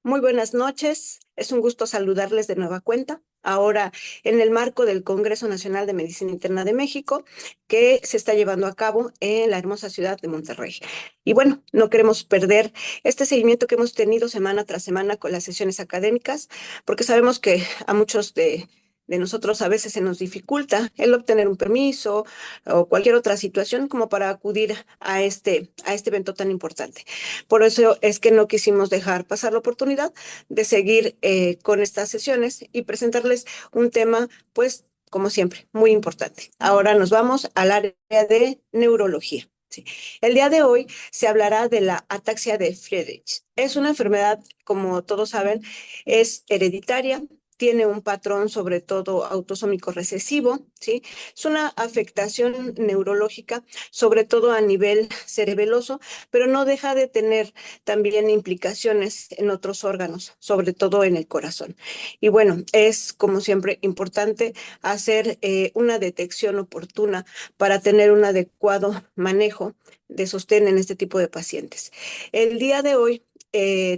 Muy buenas noches. Es un gusto saludarles de nueva cuenta. Ahora, en el marco del Congreso Nacional de Medicina Interna de México, que se está llevando a cabo en la hermosa ciudad de Monterrey. Y bueno, no queremos perder este seguimiento que hemos tenido semana tras semana con las sesiones académicas, porque sabemos que a muchos de nosotros a veces se nos dificulta el obtener un permiso o cualquier otra situación como para acudir a este evento tan importante. Por eso es que no quisimos dejar pasar la oportunidad de seguir con estas sesiones y presentarles un tema, pues, como siempre, muy importante. Ahora nos vamos al área de neurología. Sí. El día de hoy se hablará de la ataxia de Friedreich. Es una enfermedad, como todos saben, es hereditaria, tiene un patrón sobre todo autosómico recesivo, ¿sí? Es una afectación neurológica, sobre todo a nivel cerebeloso, pero no deja de tener también implicaciones en otros órganos, sobre todo en el corazón. Y bueno, es como siempre importante hacer una detección oportuna para tener un adecuado manejo de sostén en este tipo de pacientes. El día de hoy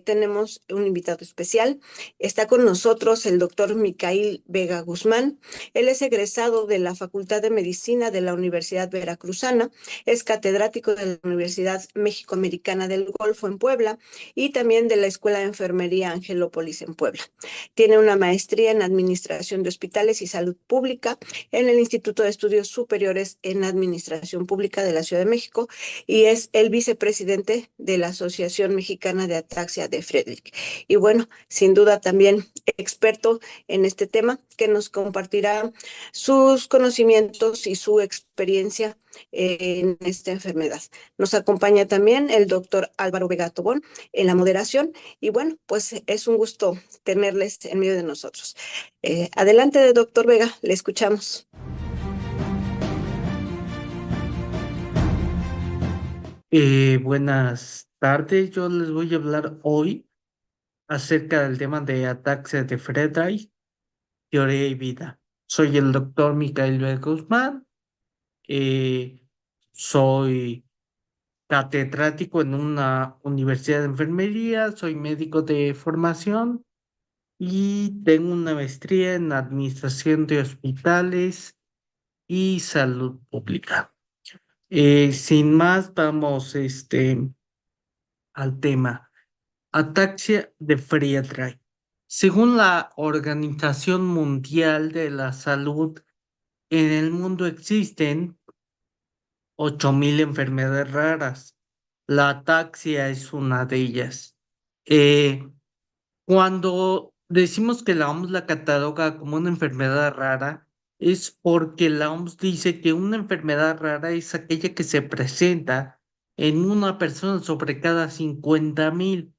tenemos un invitado especial. Está con nosotros el doctor Micail Vega Guzmán. Él es egresado de la Facultad de Medicina de la Universidad Veracruzana, es catedrático de la Universidad México-Americana del Golfo en Puebla y también de la Escuela de Enfermería Angelópolis en Puebla. Tiene una maestría en Administración de Hospitales y Salud Pública en el Instituto de Estudios Superiores en Administración Pública de la Ciudad de México y es el vicepresidente de la Asociación Mexicana de Ataxia de Friedreich. Y bueno, sin duda también experto en este tema que nos compartirá sus conocimientos y su experiencia en esta enfermedad. Nos acompaña también el doctor Álvaro Vega Tobón en la moderación y bueno, pues es un gusto tenerles en medio de nosotros. Adelante, doctor Vega, le escuchamos. Buenas tardes, yo les voy a hablar hoy acerca del tema de ataxia de Friedreich, teoría y vida. Soy el doctor Micael B. Guzmán, eh, soy catedrático en una universidad de enfermería, soy médico de formación y tengo una maestría en administración de hospitales y salud pública. Sin más, vamos al tema. Ataxia de Friedreich. Según la Organización Mundial de la Salud, en el mundo existen 8.000 enfermedades raras. La ataxia es una de ellas. Eh, Cuando decimos que la OMS la cataloga como una enfermedad rara, es porque la OMS dice que una enfermedad rara es aquella que se presenta en una persona sobre cada 50.000.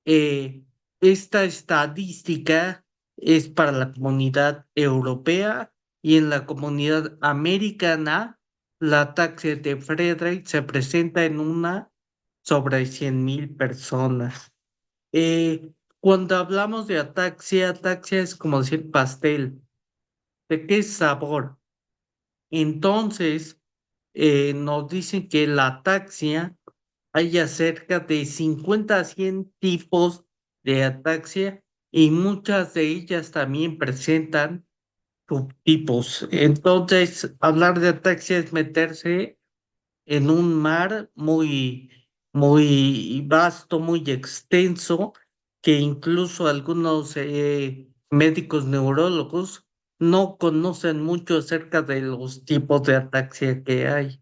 Eh, Esta estadística es para la comunidad europea y en la comunidad americana, la ataxia de Friedreich se presenta en una sobre 100.000 personas. Cuando hablamos de ataxia, ataxia es como decir pastel. ¿De qué sabor? Entonces, nos dicen que la ataxia hay cerca de 50 a 100 tipos de ataxia y muchas de ellas también presentan subtipos. Entonces, hablar de ataxia es meterse en un mar muy vasto, muy extenso, que incluso algunos médicos neurólogos no conocen mucho acerca de los tipos de ataxia que hay.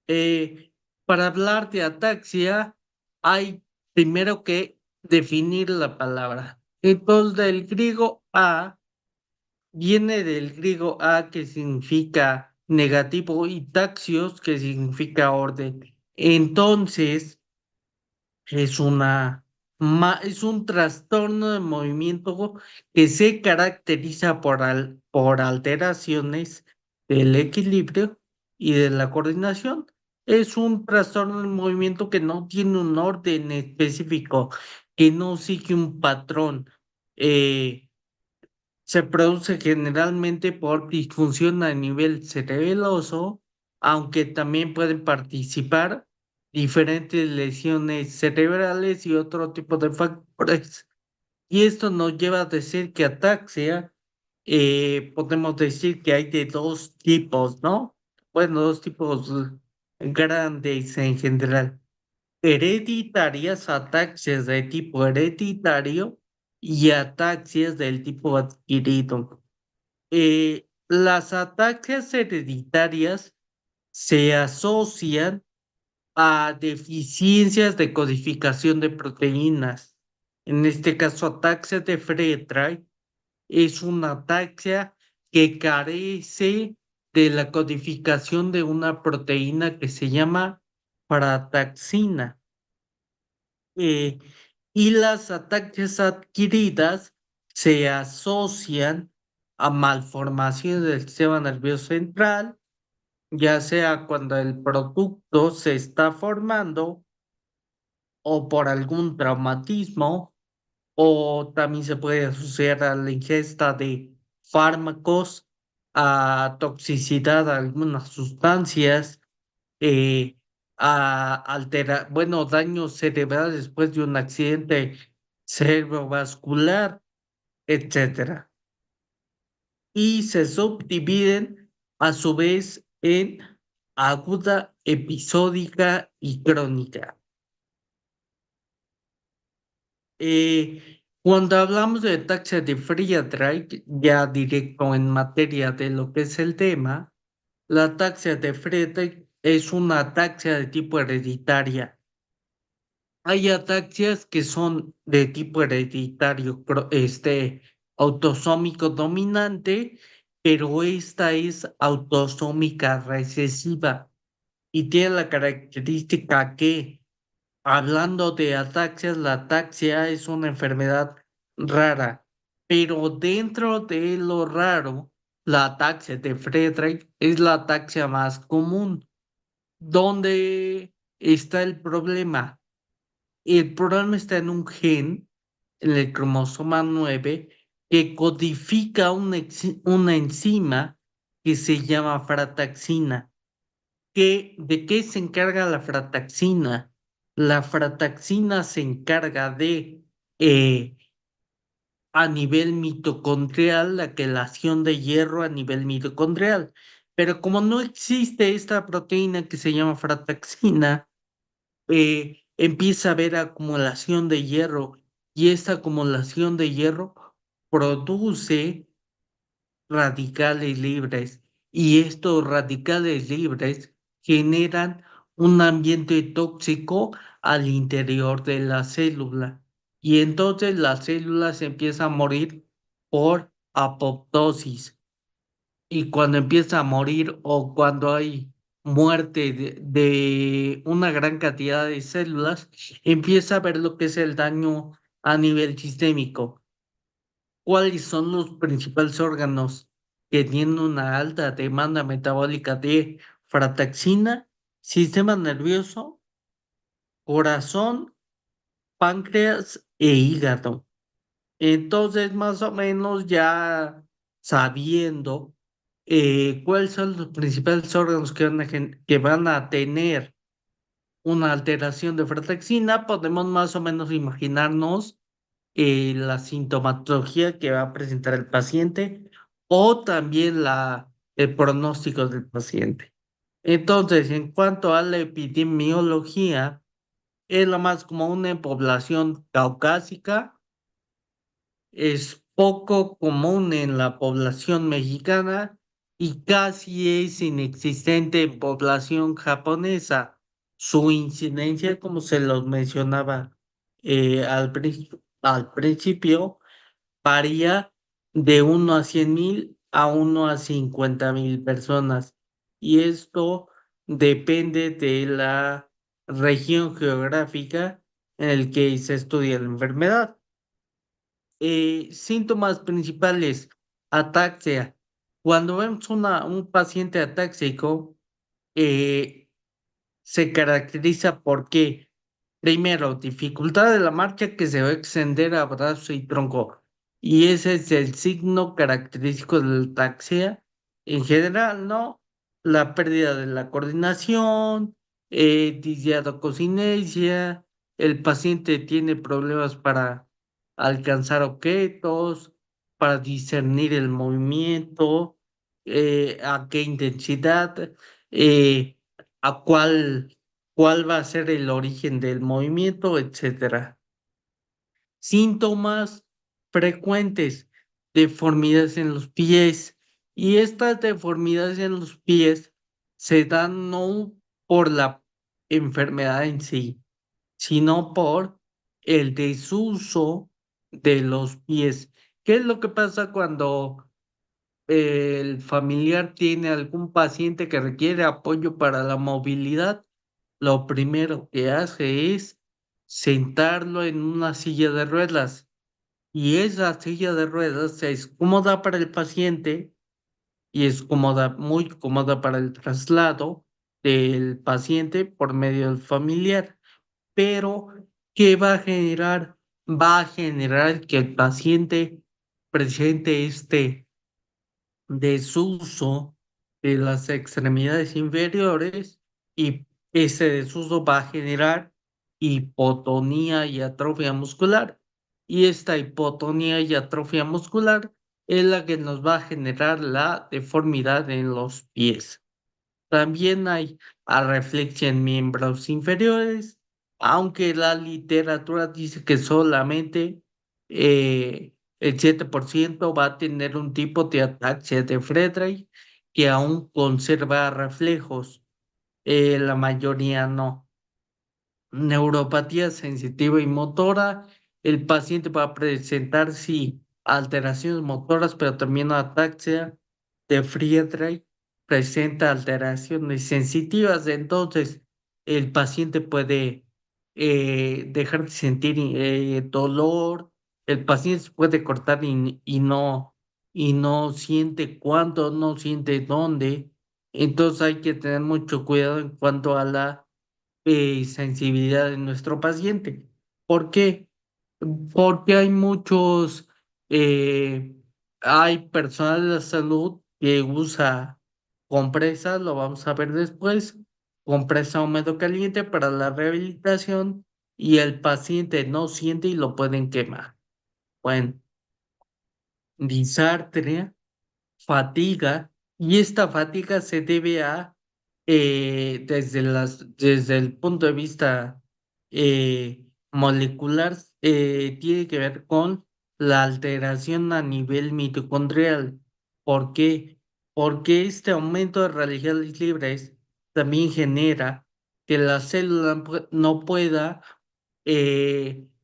Eh, para hablar de ataxia, hay primero que definir la palabra. Entonces, del griego a, viene del griego a que significa negativo y taxios que significa orden. Entonces, es es un trastorno de movimiento que se caracteriza por alteraciones del equilibrio y de la coordinación. Es un trastorno de movimiento que no tiene un orden específico, que no sigue un patrón. Eh, Se produce generalmente por disfunción a nivel cerebeloso, aunque también pueden participar diferentes lesiones cerebrales y otro tipo de factores. Y esto nos lleva a decir que ataxia, podemos decir que hay de dos tipos, ¿no? Bueno, dos tipos grandes en general. Hereditarias, ataxias de tipo hereditario y ataxias del tipo adquirido. Las ataxias hereditarias se asocian a deficiencias de codificación de proteínas. En este caso, ataxia de Freytag es una ataxia que carece de la codificación de una proteína que se llama frataxina. Eh, y las ataxias adquiridas se asocian a malformaciones del sistema nervioso central, ya sea cuando el producto se está formando o por algún traumatismo, o también se puede asociar a la ingesta de fármacos, a toxicidad a algunas sustancias, eh, bueno, daño cerebral después de un accidente cerebrovascular, etcétera. Y se subdividen a su vez en aguda, episódica y crónica. Cuando hablamos de ataxia de Friedreich, ya directo en materia de lo que es el tema, la ataxia de Friedreich es una ataxia de tipo hereditaria. Hay ataxias que son de tipo hereditario, autosómico dominante, pero esta es autosómica recesiva y tiene la característica que, hablando de ataxias, la ataxia es una enfermedad rara, pero dentro de lo raro, la ataxia de Friedreich es la ataxia más común. ¿Dónde está el problema? El problema está en un gen, en el cromosoma 9, que codifica una enzima que se llama frataxina. ¿De qué se encarga la frataxina? La frataxina se encarga de, a nivel mitocondrial, la quelación de hierro a nivel mitocondrial. Pero como no existe esta proteína que se llama frataxina, empieza a haber acumulación de hierro y esta acumulación de hierro produce radicales libres y estos radicales libres generan un ambiente tóxico al interior de la célula y entonces la célula se empieza a morir por apoptosis y cuando empieza a morir o cuando hay muerte de una gran cantidad de células, empieza a ver lo que es el daño a nivel sistémico. ¿Cuáles son los principales órganos que tienen una alta demanda metabólica de frataxina? Sistema nervioso, corazón, páncreas e hígado. Entonces, más o menos ya sabiendo cuáles son los principales órganos que van a tener una alteración de frataxina, podemos más o menos imaginarnos la sintomatología que va a presentar el paciente o también el pronóstico del paciente. Entonces, en cuanto a la epidemiología, es lo más común en población caucásica, es poco común en la población mexicana y casi es inexistente en población japonesa. Su incidencia, como se los mencionaba al principio, varía de 1 a 100,000 a 1 a 50,000 personas. Y esto depende de la región geográfica en el que se estudia la enfermedad. Síntomas principales, ataxia. Cuando vemos un paciente atáxico, eh, se caracteriza por qué. Primero, dificultad de la marcha que se va a extender a brazo y tronco. Y ese es el signo característico de la ataxia. En general, ¿no? La pérdida de la coordinación, disdiadococinesia, el paciente tiene problemas para alcanzar objetos, para discernir el movimiento, a qué intensidad, eh, a cuál va a ser el origen del movimiento, etcétera. Síntomas frecuentes, deformidades en los pies. Y estas deformidades en los pies se dan no por la enfermedad en sí, sino por el desuso de los pies. ¿Qué es lo que pasa cuando el familiar tiene algún paciente que requiere apoyo para la movilidad? Lo primero que hace es sentarlo en una silla de ruedas, y esa silla de ruedas es cómoda para el paciente y es cómoda, muy cómoda para el traslado del paciente por medio del familiar. Pero, ¿qué va a generar? Va a generar que el paciente presente este desuso de las extremidades inferiores, y ese desuso va a generar hipotonía y atrofia muscular. Y esta hipotonía y atrofia muscular es la que nos va a generar la deformidad en los pies. También hay arreflexia en miembros inferiores, aunque la literatura dice que solamente el 7% va a tener un tipo de ataxia de Friedreich que aún conserva reflejos, la mayoría no. Neuropatía sensitiva y motora, el paciente va a presentar, sí, alteraciones motoras, pero también ataxia de Friedreich presenta alteraciones sensitivas. Entonces el paciente puede dejar de sentir dolor, el paciente se puede cortar y no siente cuándo, no siente dónde. Entonces hay que tener mucho cuidado en cuanto a la sensibilidad de nuestro paciente. ¿Por qué? Porque eh, hay personal de la salud que usa compresas, lo vamos a ver después, compresa húmedo caliente para la rehabilitación, y el paciente no siente y lo pueden quemar. Bueno, disartria, fatiga, y esta fatiga se debe a, desde el punto de vista molecular, tiene que ver con la alteración a nivel mitocondrial. ¿Por qué? Porque este aumento de radicales libres también genera que la célula no pueda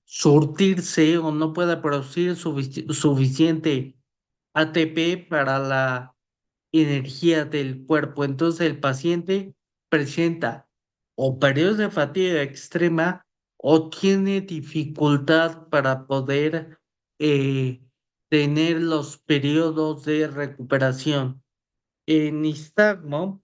surtirse o no pueda producir suficiente ATP para la energía del cuerpo. Entonces el paciente presenta o periodos de fatiga extrema o tiene dificultad para poder eh, tener los periodos de recuperación. En nistagmo,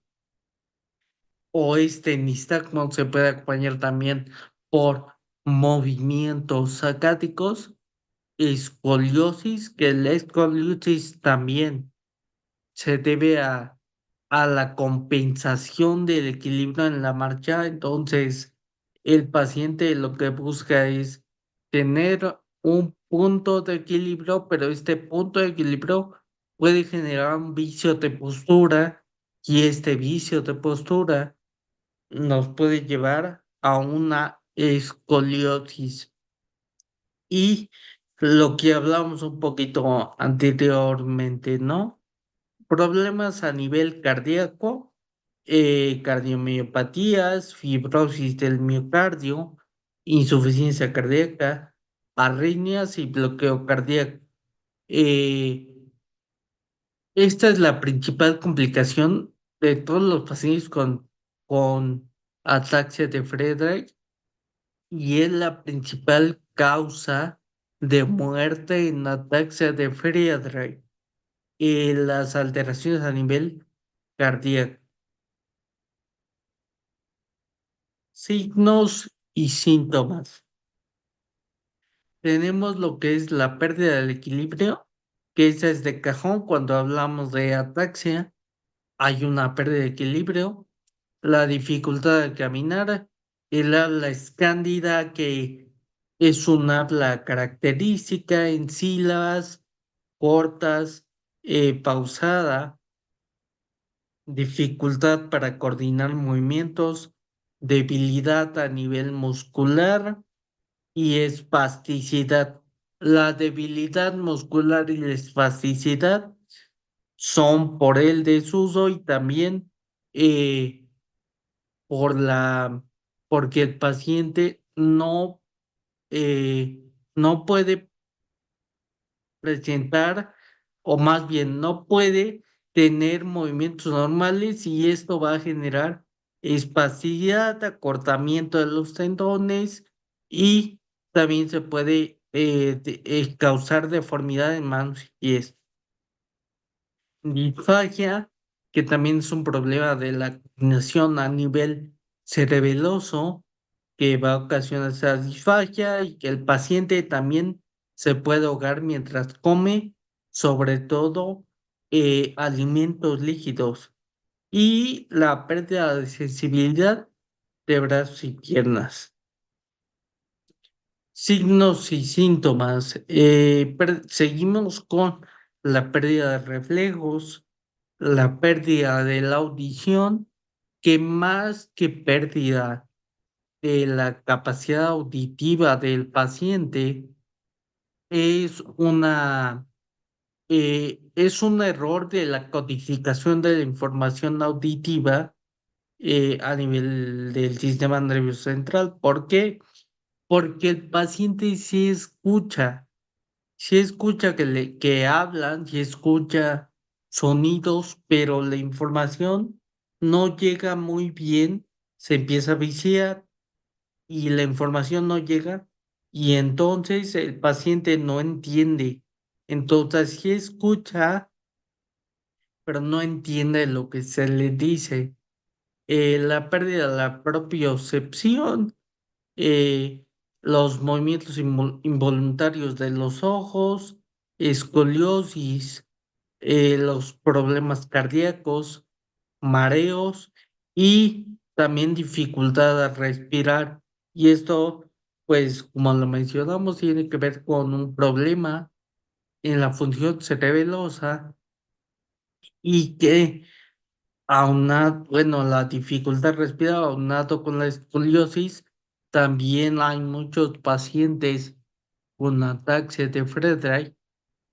o este nistagmo se puede acompañar también por movimientos sacáticos, escoliosis, que la escoliosis también se debe a la compensación del equilibrio en la marcha. Entonces, el paciente lo que busca es tener un punto de equilibrio, pero este punto de equilibrio puede generar un vicio de postura, y este vicio de postura nos puede llevar a una escoliosis. Y lo que hablamos un poquito anteriormente, ¿no? Problemas a nivel cardíaco, cardiomiopatías, fibrosis del miocardio, insuficiencia cardíaca, arritmias y bloqueo cardíaco. Eh, Esta es la principal complicación de todos los pacientes con ataxia de Friedreich, y es la principal causa de muerte en ataxia de Friedreich, las alteraciones a nivel cardíaco. Signos y síntomas. Tenemos lo que es la pérdida del equilibrio, que esa es de cajón cuando hablamos de ataxia. Hay una pérdida de equilibrio. la dificultad de caminar, el habla escándida, que es un habla característica en sílabas cortas, pausada, dificultad para coordinar movimientos, debilidad a nivel muscular y espasticidad. La debilidad muscular y la espasticidad son por el desuso y también eh, por porque el paciente eh, no puede presentar, o más bien no puede tener movimientos normales, y esto va a generar espasticidad, acortamiento de los tendones, y también se puede causar deformidad en manos y pies. Disfagia, que también es un problema de la coordinación a nivel cerebeloso, que va a ocasionar esa disfagia, y que el paciente también se puede ahogar mientras come, sobre todo alimentos líquidos, y la pérdida de sensibilidad de brazos y piernas. Signos y síntomas. Seguimos con la pérdida de reflejos, la pérdida de la audición, que más que pérdida de la capacidad auditiva del paciente, es es un error de la codificación de la información auditiva a nivel del sistema nervioso central. ¿Por qué? Porque el paciente sí escucha que hablan, sí escucha sonidos, pero la información no llega muy bien, se empieza a viciar y la información no llega, y entonces el paciente no entiende. Entonces sí escucha, pero no entiende lo que se le dice. La pérdida de la propiocepción, eh, los movimientos involuntarios de los ojos, escoliosis, los problemas cardíacos, mareos y también dificultad a respirar. Y esto, pues, como lo mencionamos, tiene que ver con un problema en la función cerebelosa, y que bueno, la dificultad respirar aunado con la escoliosis, también hay muchos pacientes con ataxia de Friedreich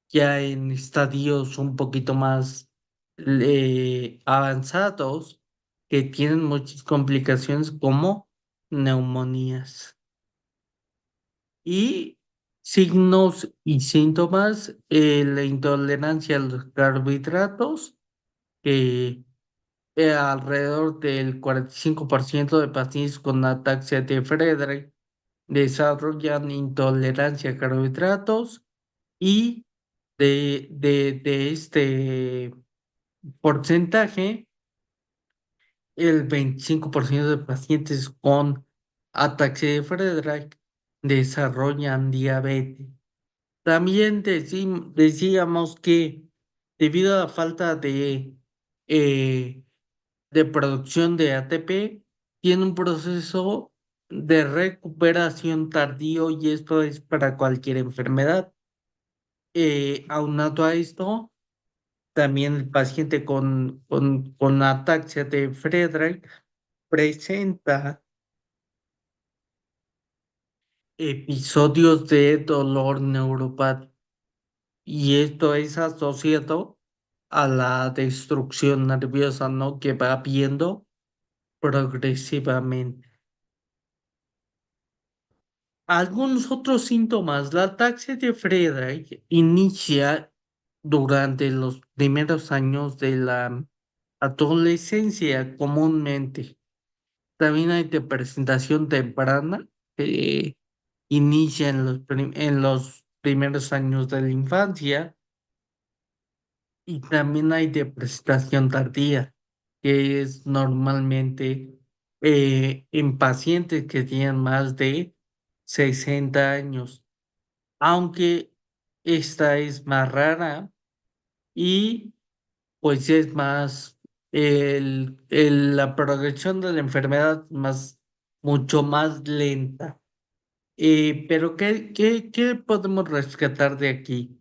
ya en estadios un poquito más avanzados, que tienen muchas complicaciones como neumonías. Y signos y síntomas, la intolerancia a los carbohidratos, que alrededor del 45% de pacientes con ataxia de Friedreich desarrollan intolerancia a carbohidratos, y de este porcentaje, el 25% de pacientes con ataxia de Friedreich desarrollan diabetes. También decíamos que debido a la falta eh, de producción de ATP, tiene un proceso de recuperación tardío, y esto es para cualquier enfermedad. Aunado a esto, también el paciente con ataxia de Friedreich presenta episodios de dolor neuropático, y esto es asociado a la destrucción nerviosa, ¿no?, que va viendo progresivamente. Algunos otros síntomas. La ataxia de Friedreich inicia durante los primeros años de la adolescencia comúnmente. También hay de presentación temprana, que inicia en en los primeros años de la infancia, y también hay de presentación tardía, que es normalmente en pacientes que tienen más de 60 años, aunque esta es más rara y pues es más la progresión de la enfermedad mucho más lenta. Pero ¿qué podemos rescatar de aquí?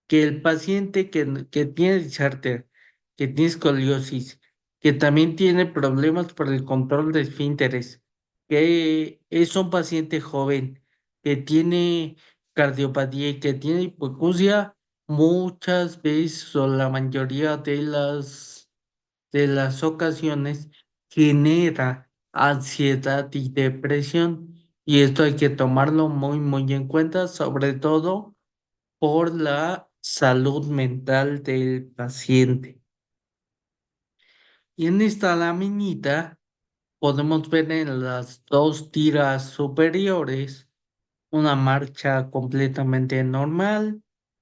Que el paciente que tiene disarter, que tiene escoliosis, que también tiene problemas por el control de esfínteres, que es un paciente joven, que tiene cardiopatía y que tiene hipoacusia, muchas veces o la mayoría de las ocasiones genera ansiedad y depresión. Y esto hay que tomarlo muy en cuenta, sobre todo por la salud mental del paciente. Y en esta laminita podemos ver en las dos tiras superiores una marcha completamente normal,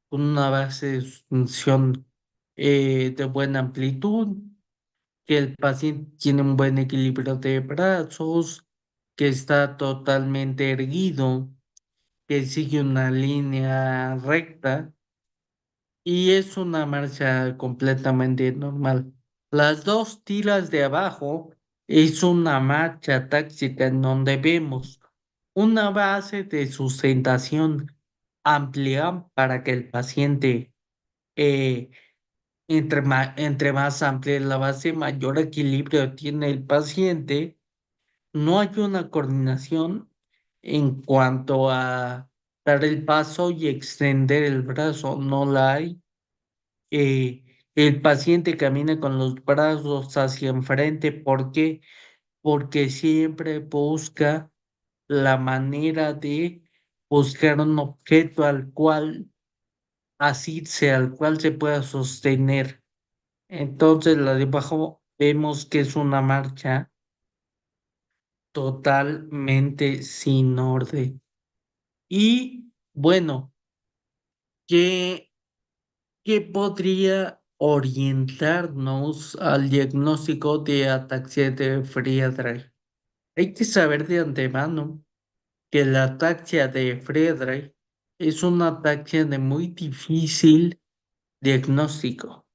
con una base de suspensión de buena amplitud, que el paciente tiene un buen equilibrio de brazos, que está totalmente erguido, que sigue una línea recta y es una marcha completamente normal. Las dos tiras de abajo es una marcha táxica en donde vemos una base de sustentación amplia para que el paciente, eh, entre más amplia es la base, mayor equilibrio tiene el paciente. No hay una coordinación en cuanto a dar el paso y extender el brazo, no la hay. El paciente camina con los brazos hacia enfrente. ¿Por qué? Porque siempre busca la manera de buscar un objeto al cual asirse, al cual se pueda sostener. Entonces, la de abajo vemos que es una marcha totalmente sin orden. Y bueno, ¿qué que podría orientarnos al diagnóstico de ataxia de Friedreich? Hay que saber de antemano que la ataxia de Friedreich es una ataxia de muy difícil diagnóstico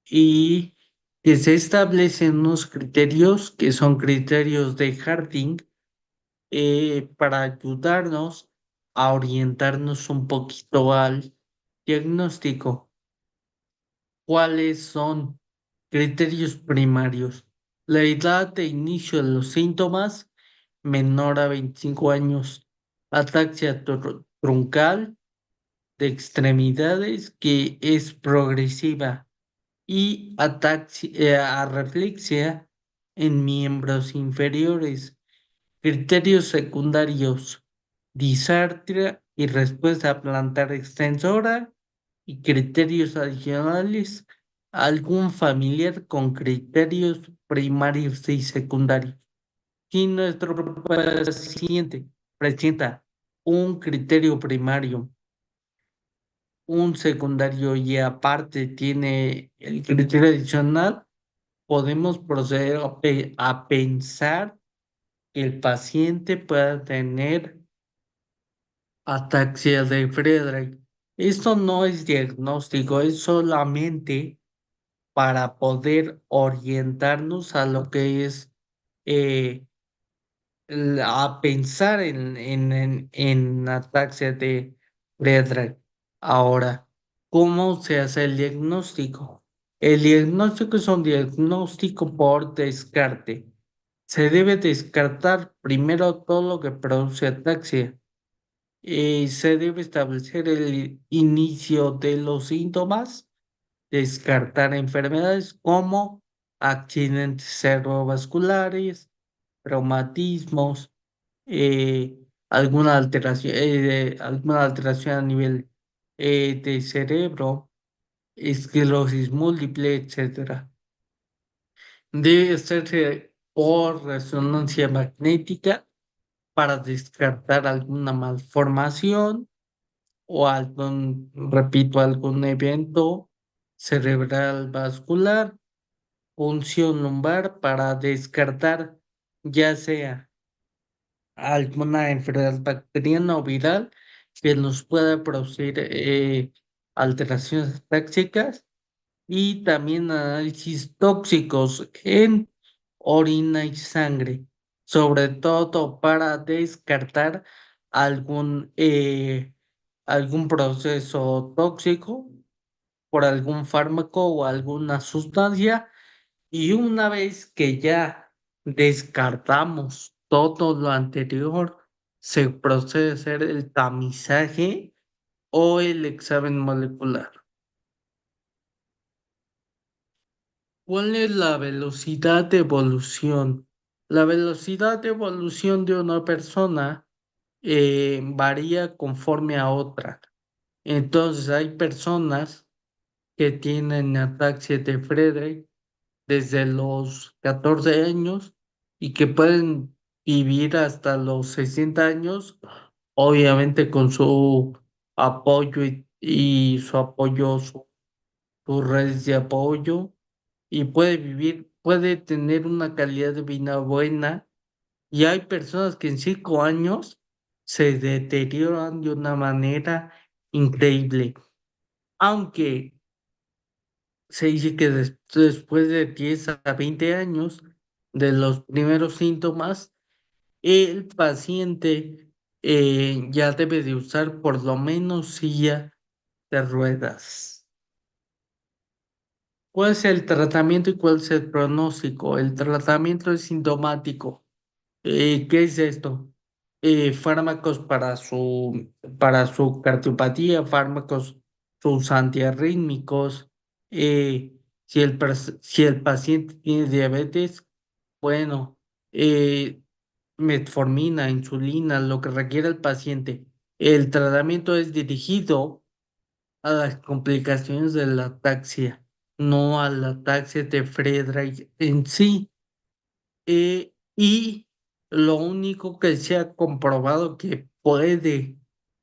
y que se establecen unos criterios que son criterios de Harding, para ayudarnos a orientarnos un poquito al diagnóstico. ¿Cuáles son criterios primarios? La edad de inicio de los síntomas, menor a 25 años. Ataxia truncal de extremidades que es progresiva y ataxia, arreflexia en miembros inferiores. Criterios secundarios: disartria y respuesta plantar extensora. Y criterios adicionales: algún familiar con criterios primarios y secundarios. Si nuestro paciente presenta un criterio primario, un secundario y aparte tiene el criterio adicional, podemos proceder a pensar que el paciente pueda tener ataxia de Friedreich. Esto no es diagnóstico, es solamente para poder orientarnos a lo que es, eh, a pensar en ataxia de Friedreich. Ahora, ¿cómo se hace el diagnóstico? El diagnóstico es un diagnóstico por descarte. Se debe descartar primero todo lo que produce ataxia. Se debe establecer el inicio de los síntomas, descartar enfermedades como accidentes cerebrovasculares, traumatismos, eh, alguna alteración a nivel, de cerebro, esclerosis múltiple, etcétera. Debe hacerse por resonancia magnética para descartar alguna malformación o repito, algún evento cerebral vascular, punción lumbar para descartar ya sea alguna enfermedad bacteriana o viral que nos pueda producir, alteraciones táxicas, y también análisis tóxicos en orina y sangre, sobre todo para descartar algún, eh, algún proceso tóxico por algún fármaco o alguna sustancia. Y una vez que ya descartamos todo lo anterior, se procede a hacer el tamizaje o el examen molecular. ¿Cuál es la velocidad de evolución? La velocidad de evolución de una persona varía conforme a otra. Entonces hay personas que tienen ataxia de Friedreich desde los 14 años y que pueden vivir hasta los 60 años, obviamente con su apoyo y su apoyo, sus redes de apoyo, y puede vivir, puede tener una calidad de vida buena. Y hay personas que en 5 años se deterioran de una manera increíble. Aunque se dice que después de 10 a 20 años de los primeros síntomas, el paciente ya debe de usar por lo menos silla de ruedas. ¿Cuál es el tratamiento y cuál es el pronóstico? El tratamiento es sintomático. ¿Qué es esto? Fármacos para su cardiopatía, fármacos, sus antiarrítmicos. Si el paciente tiene diabetes, bueno, eh, metformina, insulina, lo que requiere el paciente. El tratamiento es dirigido a las complicaciones de la ataxia, no a la ataxia de Friedreich en sí. Y lo único que se ha comprobado que puede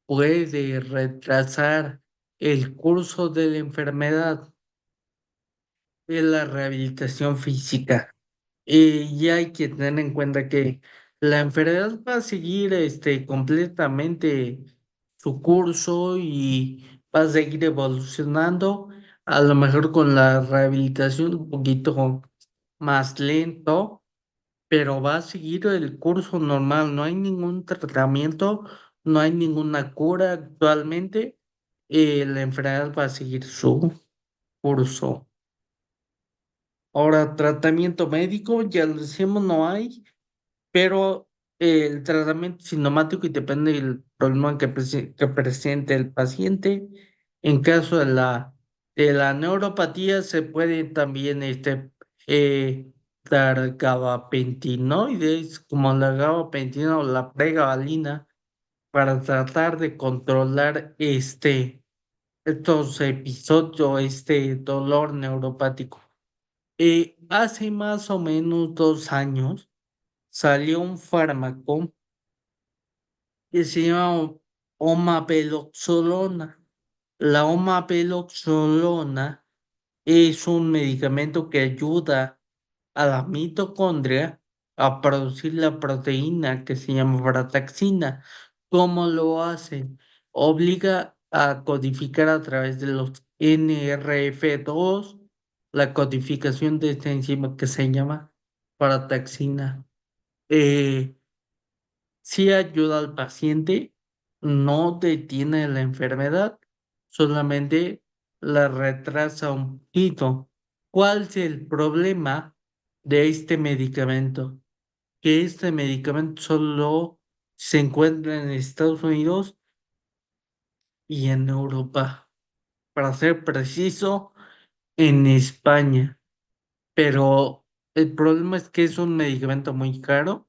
retrasar el curso de la enfermedad es la rehabilitación física. Y hay que tener en cuenta que la enfermedad va a seguir completamente su curso y va a seguir evolucionando, a lo mejor con la rehabilitación un poquito más lento, pero va a seguir el curso normal, no hay ningún tratamiento, no hay ninguna cura actualmente, la enfermedad va a seguir su curso. Ahora, tratamiento médico, ya lo decimos, no hay, pero el tratamiento sintomático y depende del problema que presente el paciente. En caso de la neuropatía se puede también eh, dar gabapentinoides como la gabapentina o la pregabalina para tratar de controlar estos episodios, este dolor neuropático. Hace más o menos 2 años salió un fármaco que se llama omaveloxolona. La omaveloxolona es un medicamento que ayuda a la mitocondria a producir la proteína que se llama frataxina. ¿Cómo lo hace? Obliga a codificar a través de los NRF2 la codificación de esta enzima que se llama frataxina. Eh, Sí ayuda al paciente, no detiene la enfermedad, solamente la retrasa un poquito. ¿Cuál es el problema de este medicamento? Que este medicamento solo se encuentra en Estados Unidos y en Europa. Para ser preciso, en España. Pero el problema es que es un medicamento muy caro.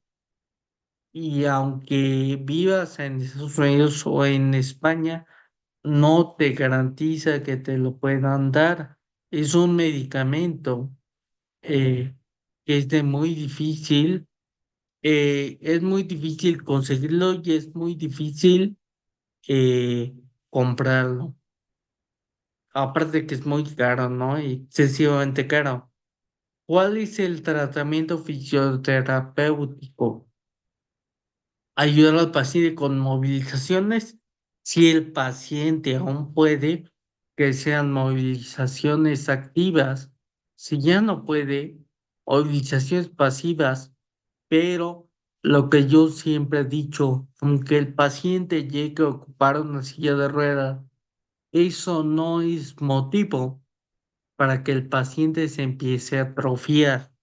Y aunque vivas en Estados Unidos o en España, no te garantiza que te lo puedan dar. Es un medicamento eh, que es muy difícil conseguirlo y es muy difícil eh, comprarlo. Aparte que es muy caro, ¿no? Y excesivamente caro. ¿Cuál es el tratamiento fisioterapéutico? Ayudar al paciente con movilizaciones si el paciente aún puede, que sean movilizaciones activas, si ya no puede, movilizaciones pasivas, pero lo que yo siempre he dicho, aunque el paciente llegue a ocupar una silla de ruedas, eso no es motivo para que el paciente se empiece a atrofiar.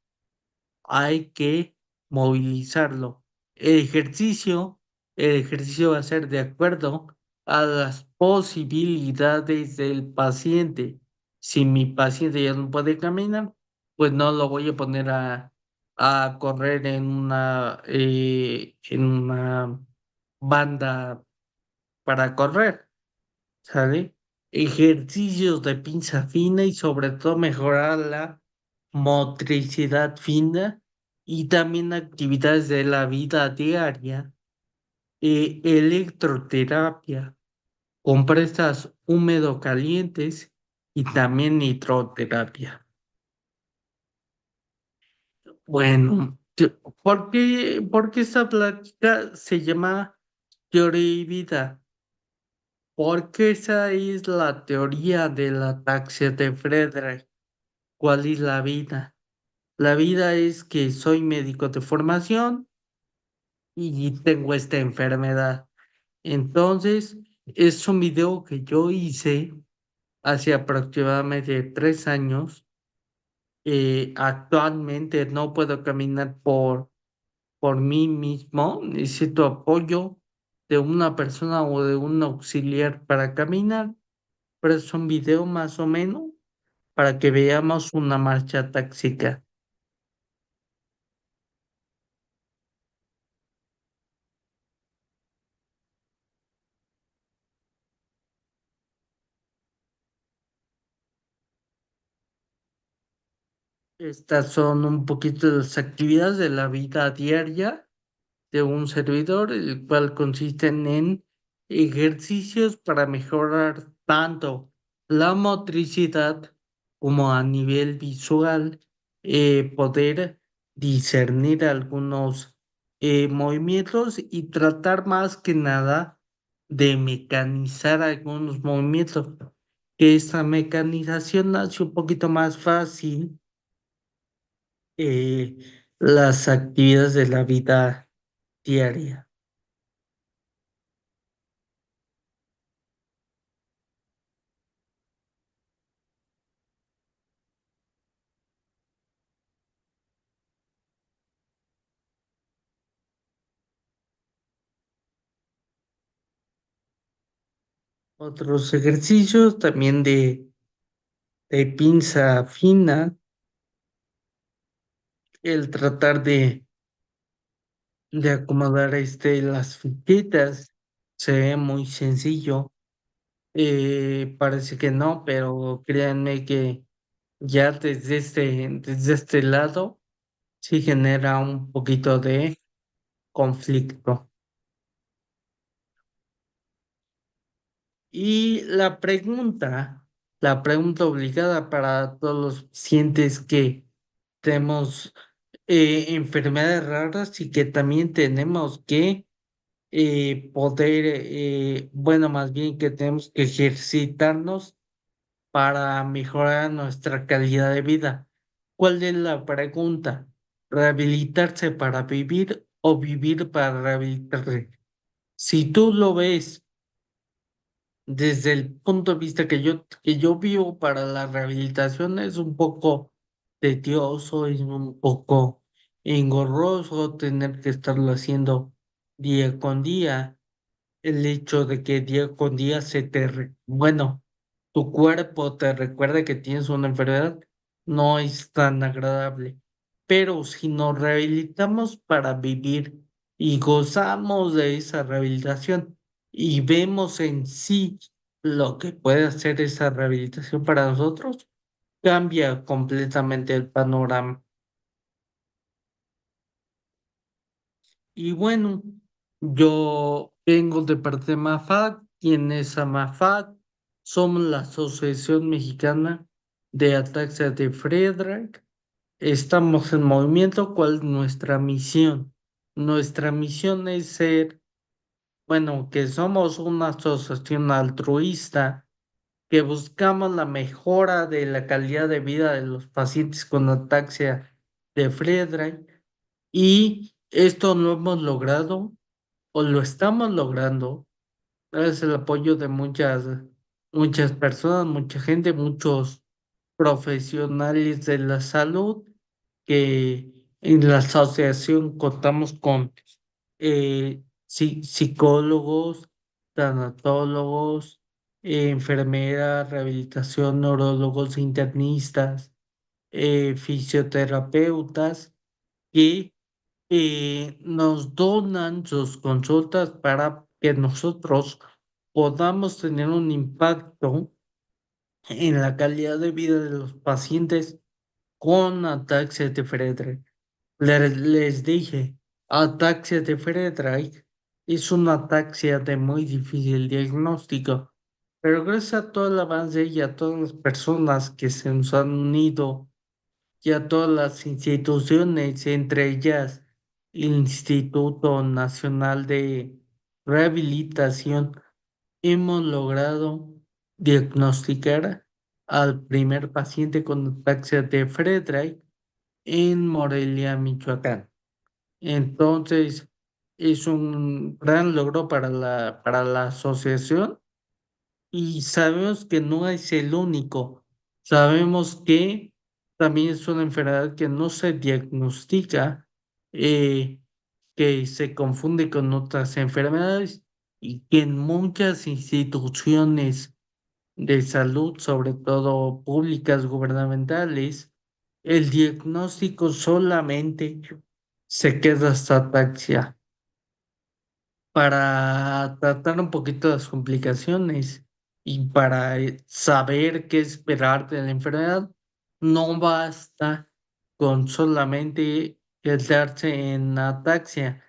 Hay que movilizarlo. El ejercicio, el ejercicio va a ser de acuerdo a las posibilidades del paciente. Si mi paciente ya no puede caminar, pues no lo voy a poner a correr en una banda para correr, ¿sale? Ejercicios de pinza fina y sobre todo mejorar la motricidad fina y también actividades de la vida diaria, electroterapia, compresas húmedo calientes y también nitroterapia. Bueno, por qué esta plática se llama teoría y vida? Porque esa es la teoría de la taxia de Friedrich. ¿Cuál es la vida? La vida es que soy médico de formación y tengo esta enfermedad. Entonces, es un video que yo hice hace aproximadamente 3 años. Actualmente no puedo caminar por mí mismo. Necesito apoyo de una persona o de un auxiliar para caminar. Pero es un video más o menos para que veamos una marcha táxica. Estas son un poquito de las actividades de la vida diaria de un servidor, el cual consisten en ejercicios para mejorar tanto la motricidad como a nivel visual, poder discernir algunos movimientos y tratar más que nada de mecanizar algunos movimientos, que esta mecanización hace un poquito más fácil eh, las actividades de la vida diaria. Otros ejercicios también de pinza fina, el tratar de acomodar las fichitas, se ve muy sencillo. Parece que no, pero créanme que ya desde este lado sí genera un poquito de conflicto. Y la pregunta obligada para todos los pacientes que tenemos enfermedades raras y que también tenemos que poder, bueno, más bien que tenemos que ejercitarnos para mejorar nuestra calidad de vida. ¿Cuál es la pregunta? ¿Rehabilitarse para vivir o vivir para rehabilitarse? Si tú lo ves desde el punto de vista que yo vivo para la rehabilitación, es un poco tedioso, es un poco engorroso tener que estarlo haciendo día con día. El hecho de que día con día bueno, tu cuerpo te recuerda que tienes una enfermedad, no es tan agradable. Pero si nos rehabilitamos para vivir y gozamos de esa rehabilitación y vemos en sí lo que puede hacer esa rehabilitación para nosotros, cambia completamente el panorama. Y bueno, yo vengo de parte de MAFAC. ¿Quién es MAFAC? Somos la Asociación Mexicana de Ataxia de Friedreich. Estamos en movimiento. ¿Cuál es nuestra misión? Nuestra misión es ser, bueno, que somos una asociación altruista que buscamos la mejora de la calidad de vida de los pacientes con ataxia de Friedreich y esto lo hemos logrado o lo estamos logrando gracias al apoyo de muchas personas, mucha gente, muchos profesionales de la salud, que en la asociación contamos con psicólogos, tanatólogos, enfermeras, rehabilitación, neurólogos, internistas, fisioterapeutas, que nos donan sus consultas para que nosotros podamos tener un impacto en la calidad de vida de los pacientes con ataxia de Friedreich. Les dije, ataxia de Friedreich es una ataxia de muy difícil diagnóstico, pero gracias a todo el avance y a todas las personas que se nos han unido y a todas las instituciones, entre ellas el Instituto Nacional de Rehabilitación, hemos logrado diagnosticar al primer paciente con ataxia de Friedreich en Morelia, Michoacán. Entonces, es un gran logro para la asociación y sabemos que no es el único. Sabemos que también es una enfermedad que no se diagnostica, eh, que se confunde con otras enfermedades y que en muchas instituciones de salud, sobre todo públicas, gubernamentales, el diagnóstico solamente se queda hasta ataxia para tratar un poquito las complicaciones y para saber qué esperar de la enfermedad. No basta con solamente quedarse en ataxia,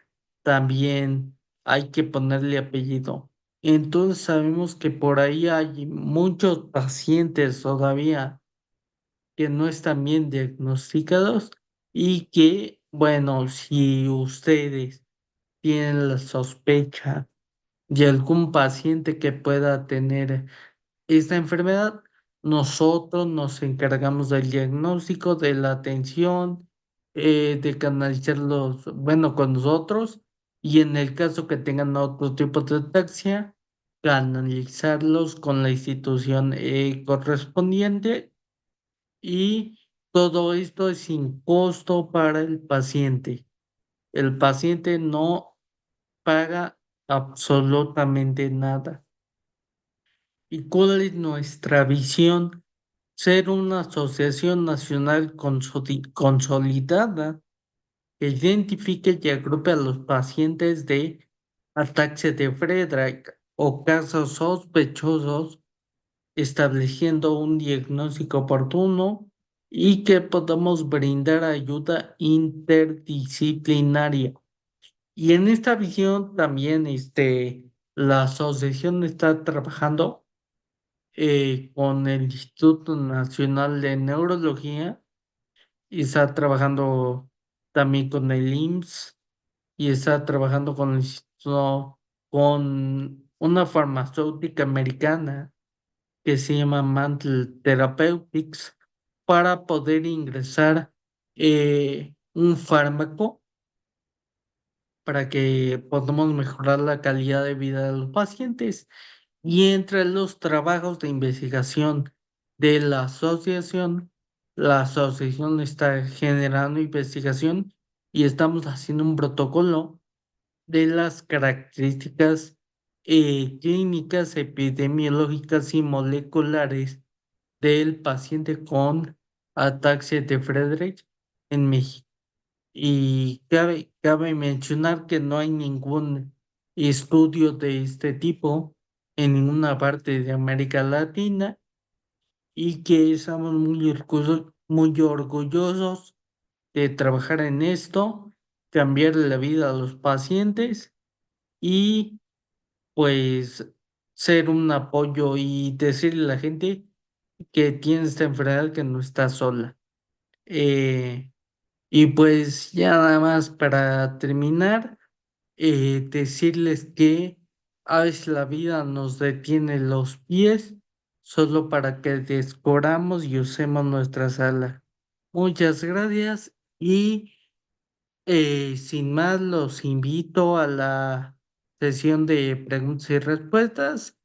también hay que ponerle apellido. Entonces sabemos que por ahí hay muchos pacientes todavía que no están bien diagnosticados y que, bueno, si ustedes tienen la sospecha de algún paciente que pueda tener esta enfermedad, nosotros nos encargamos del diagnóstico, de la atención, de canalizarlos, bueno, con nosotros, y en el caso que tengan otro tipo de ataxia, canalizarlos con la institución correspondiente, y todo esto es sin costo para el paciente. El paciente no paga absolutamente nada. ¿Y cuál es nuestra visión? Ser una asociación nacional consolidada que identifique y agrupe a los pacientes de ataxia de Friedreich o casos sospechosos, estableciendo un diagnóstico oportuno y que podamos brindar ayuda interdisciplinaria. Y en esta visión también la asociación está trabajando con el Instituto Nacional de Neurología y está trabajando también con el IMSS y está trabajando con el con una farmacéutica americana que se llama Mantle Therapeutics para poder ingresar un fármaco para que podamos mejorar la calidad de vida de los pacientes. Y entre los trabajos de investigación de la asociación está generando investigación y estamos haciendo un protocolo de las características clínicas, epidemiológicas y moleculares del paciente con ataxia de Friedreich en México. Y cabe mencionar que no hay ningún estudio de este tipo en ninguna parte de América Latina y que estamos muy orgullosos de trabajar en esto, cambiarle la vida a los pacientes y pues ser un apoyo y decirle a la gente que tiene esta enfermedad que no está sola. Eh, y pues ya nada más para terminar, decirles que a veces la vida nos detiene los pies solo para que descubramos y usemos nuestra sala. Muchas gracias y sin más los invito a la sesión de preguntas y respuestas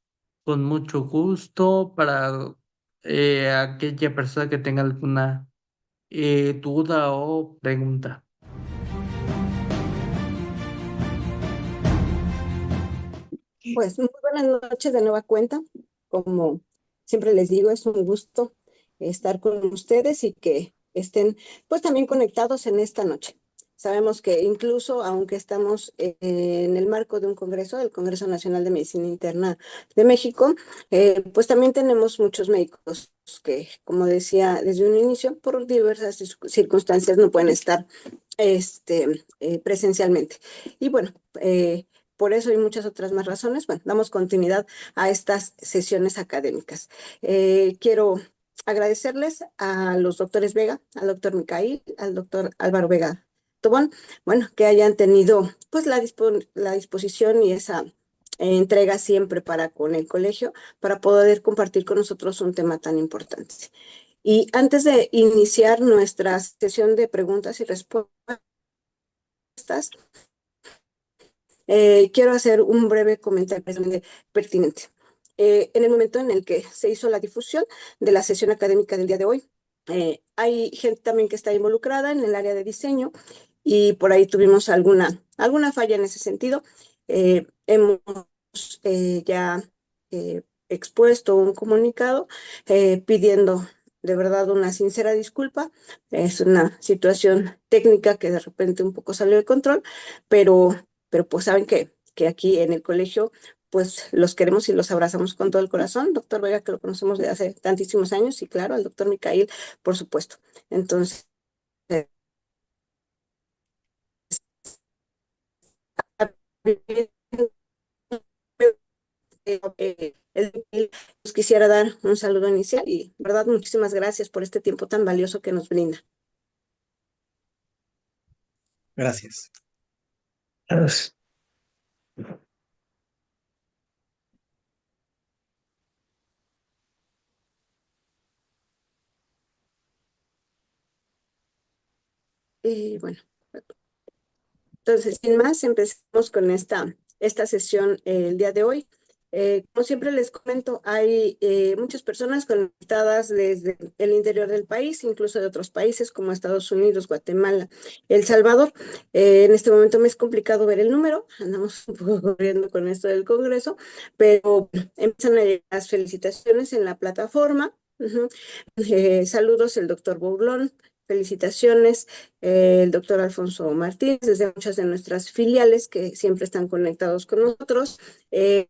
con mucho gusto para aquella persona que tenga alguna duda o pregunta. Pues muy buenas noches de nueva cuenta. Como siempre les digo, es un gusto estar con ustedes y que estén pues también conectados en esta noche. Sabemos que incluso aunque estamos en el marco de un congreso, el Congreso Nacional de Medicina Interna de México, pues también tenemos muchos médicos que, como decía desde un inicio, por diversas circunstancias no pueden estar presencialmente. Y bueno, por eso y muchas otras más razones, bueno, damos continuidad a estas sesiones académicas. Quiero agradecerles a los doctores Vega, al doctor Micail, al doctor Álvaro Vega Tobón, bueno, que hayan tenido pues la disposición y esa entrega siempre para con el colegio, para poder compartir con nosotros un tema tan importante. Y antes de iniciar nuestra sesión de preguntas y respuestas, quiero hacer un breve comentario pertinente. En el momento en el que se hizo la difusión de la sesión académica del día de hoy, hay gente también que está involucrada en el área de diseño y por ahí tuvimos alguna falla en ese sentido. Hemos ya expuesto un comunicado pidiendo de verdad una sincera disculpa. Es una situación técnica que de repente un poco salió de control, pero pues saben que aquí en el colegio pues los queremos y los abrazamos con todo el corazón. Doctor Vega, que lo conocemos de hace tantísimos años, y claro, al doctor Micail, por supuesto. Entonces, les quisiera dar un saludo inicial y, verdad, muchísimas gracias por este tiempo tan valioso que nos brinda. Gracias. Gracias. Y bueno, entonces, sin más, empecemos con esta sesión el día de hoy. Como siempre les comento, hay muchas personas conectadas desde el interior del país, incluso de otros países como Estados Unidos, Guatemala, El Salvador. En este momento me es complicado ver el número, andamos un poco corriendo con esto del Congreso, pero empiezan a llegar las felicitaciones en la plataforma. Saludos, el doctor Boulón. Felicitaciones, el doctor Alfonso Martínez, desde muchas de nuestras filiales que siempre están conectados con nosotros. El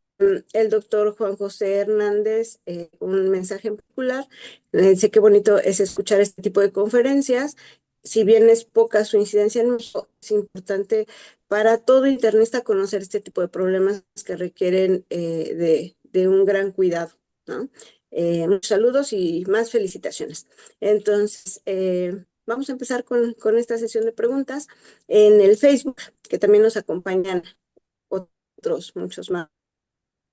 doctor Juan José Hernández, un mensaje en particular. Sé qué bonito es escuchar este tipo de conferencias. Si bien es poca su incidencia en México, es importante para todo internista conocer este tipo de problemas que requieren de un gran cuidado, ¿no? Muchos saludos y más felicitaciones. Entonces, vamos a empezar con esta sesión de preguntas. En el Facebook, que también nos acompañan muchos más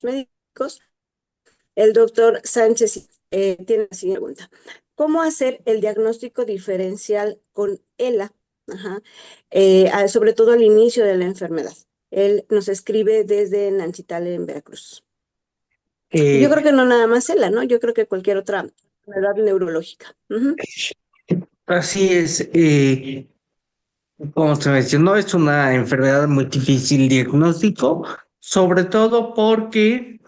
médicos, el doctor Sánchez tiene la siguiente pregunta. ¿Cómo hacer el diagnóstico diferencial con ELA? Ajá. Sobre todo al inicio de la enfermedad. Él nos escribe desde Nanchitale, en Veracruz. Y yo creo que no nada más ELA, ¿no? Yo creo que cualquier otra enfermedad neurológica. Así es, como se mencionó, es una enfermedad muy difícil diagnóstico, sobre todo porque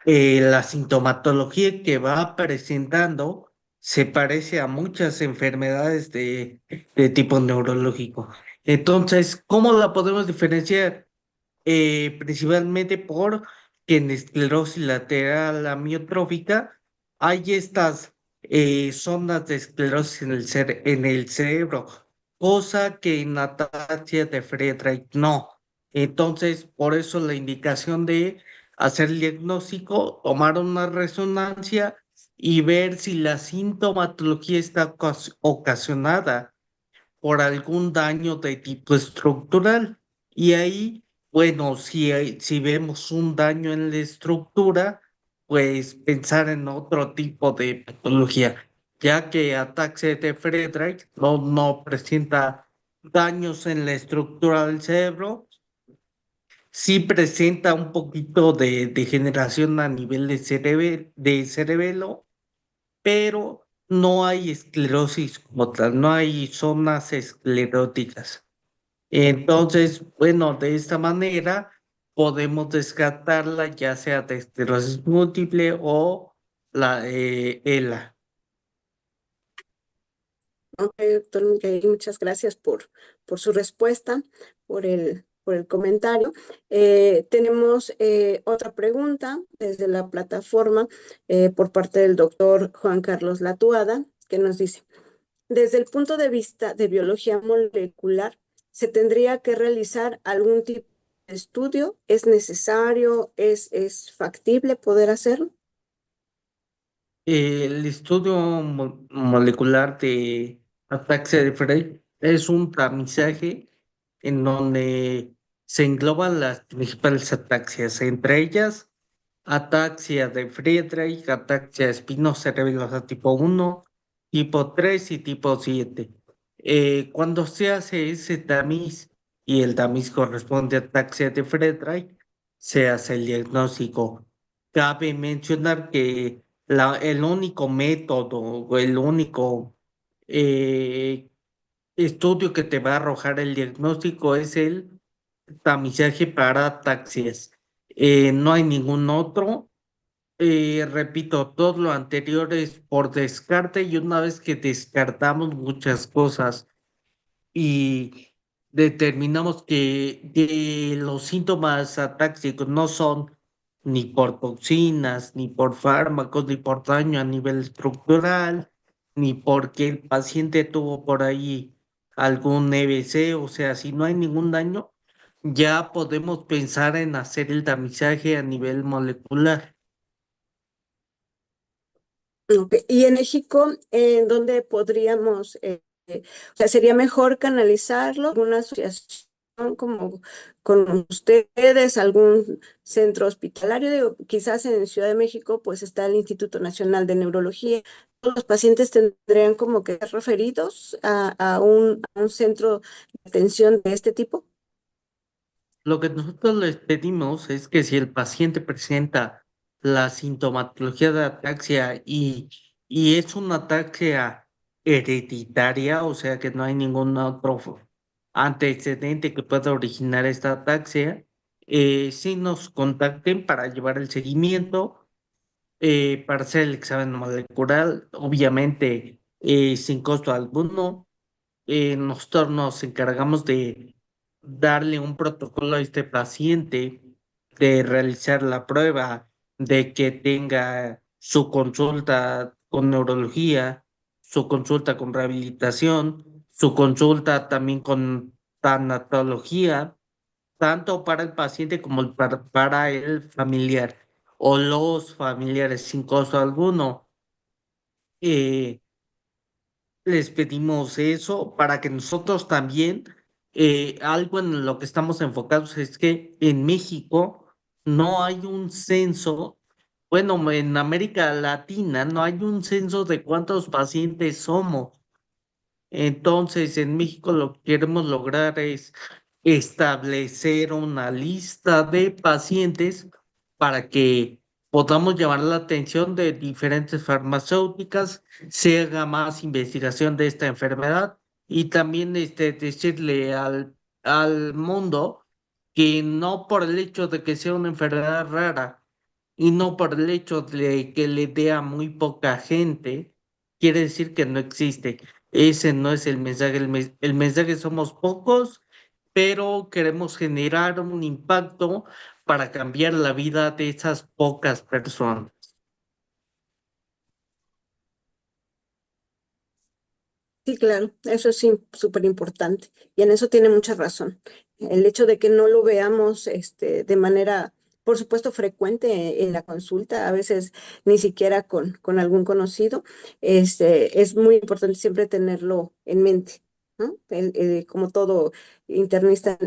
la sintomatología que va presentando se parece a muchas enfermedades de tipo neurológico. Entonces, ¿cómo la podemos diferenciar? Principalmente por que en esclerosis lateral amiotrófica hay estas zonas de esclerosis en el cerebro, cosa que en ataxia de Friedreich no. Entonces, por eso la indicación de hacer el diagnóstico, tomar una resonancia y ver si la sintomatología está ocasionada por algún daño de tipo estructural. Y ahí, bueno, si vemos un daño en la estructura, pues pensar en otro tipo de patología, ya que ataxia de Friedreich no presenta daños en la estructura del cerebro, sí presenta un poquito de degeneración a nivel de cerebelo, pero no hay esclerosis como tal, no hay zonas escleróticas. Entonces, bueno, de esta manera podemos descartarla ya sea de esclerosis múltiple o la ELA. Ok, doctor Miguel, muchas gracias por su respuesta, por el comentario. Tenemos otra pregunta desde la plataforma por parte del doctor Juan Carlos Latuada, que nos dice, desde el punto de vista de biología molecular, ¿se tendría que realizar algún tipo de estudio? ¿Es necesario? ¿Es factible poder hacerlo? El estudio molecular de ataxia de Frey es un tamizaje en donde se engloban las principales ataxias, entre ellas ataxia de Friedreich, ataxia espinocerebellosa tipo 1, tipo 3 y tipo 7. Cuando se hace ese tamiz y el tamiz corresponde a ataxia de Friedreich, se hace el diagnóstico. Cabe mencionar que el único método o el único eh, estudio que te va a arrojar el diagnóstico es el tamizaje para ataxias. No hay ningún otro. Repito, todo lo anterior es por descarte y una vez que descartamos muchas cosas y determinamos que los síntomas atáxicos no son ni por toxinas, ni por fármacos, ni por daño a nivel estructural, ni porque el paciente tuvo por ahí algún EBC, o sea, si no hay ningún daño, ya podemos pensar en hacer el tamizaje a nivel molecular. Ok, y en México, ¿en dónde podríamos, o sea, sería mejor canalizarlo? ¿Alguna asociación como con ustedes, algún centro hospitalario? Digo, quizás en Ciudad de México, pues está el Instituto Nacional de Neurología. ¿Todos los pacientes tendrían como que ser referidos a un centro de atención de este tipo? Lo que nosotros les pedimos es que si el paciente presenta la sintomatología de ataxia y es una ataxia hereditaria, o sea que no hay ningún otro antecedente que pueda originar esta ataxia, sí nos contacten para llevar el seguimiento, para hacer el examen molecular, obviamente sin costo alguno. Nosotros nos encargamos de darle un protocolo a este paciente, de realizar la prueba, de que tenga su consulta con neurología, su consulta con rehabilitación, su consulta también con tanatología, tanto para el paciente como para el familiar o los familiares sin costo alguno. Eh, Les pedimos eso para que nosotros también, algo en lo que estamos enfocados es que en México no hay un censo, bueno, en América Latina no hay un censo de cuántos pacientes somos. Entonces, en México lo que queremos lograr es establecer una lista de pacientes para que podamos llamar la atención de diferentes farmacéuticas, se haga más investigación de esta enfermedad y también decirle al mundo que no por el hecho de que sea una enfermedad rara y no por el hecho de que le dé a muy poca gente, quiere decir que no existe. Ese no es el mensaje. El mensaje somos pocos, pero queremos generar un impacto para cambiar la vida de esas pocas personas. Sí, claro, eso es súper importante y en eso tiene mucha razón. El hecho de que no lo veamos de manera, por supuesto, frecuente en la consulta, a veces ni siquiera con algún conocido, es muy importante siempre tenerlo en mente. ¿no? Como todo internista,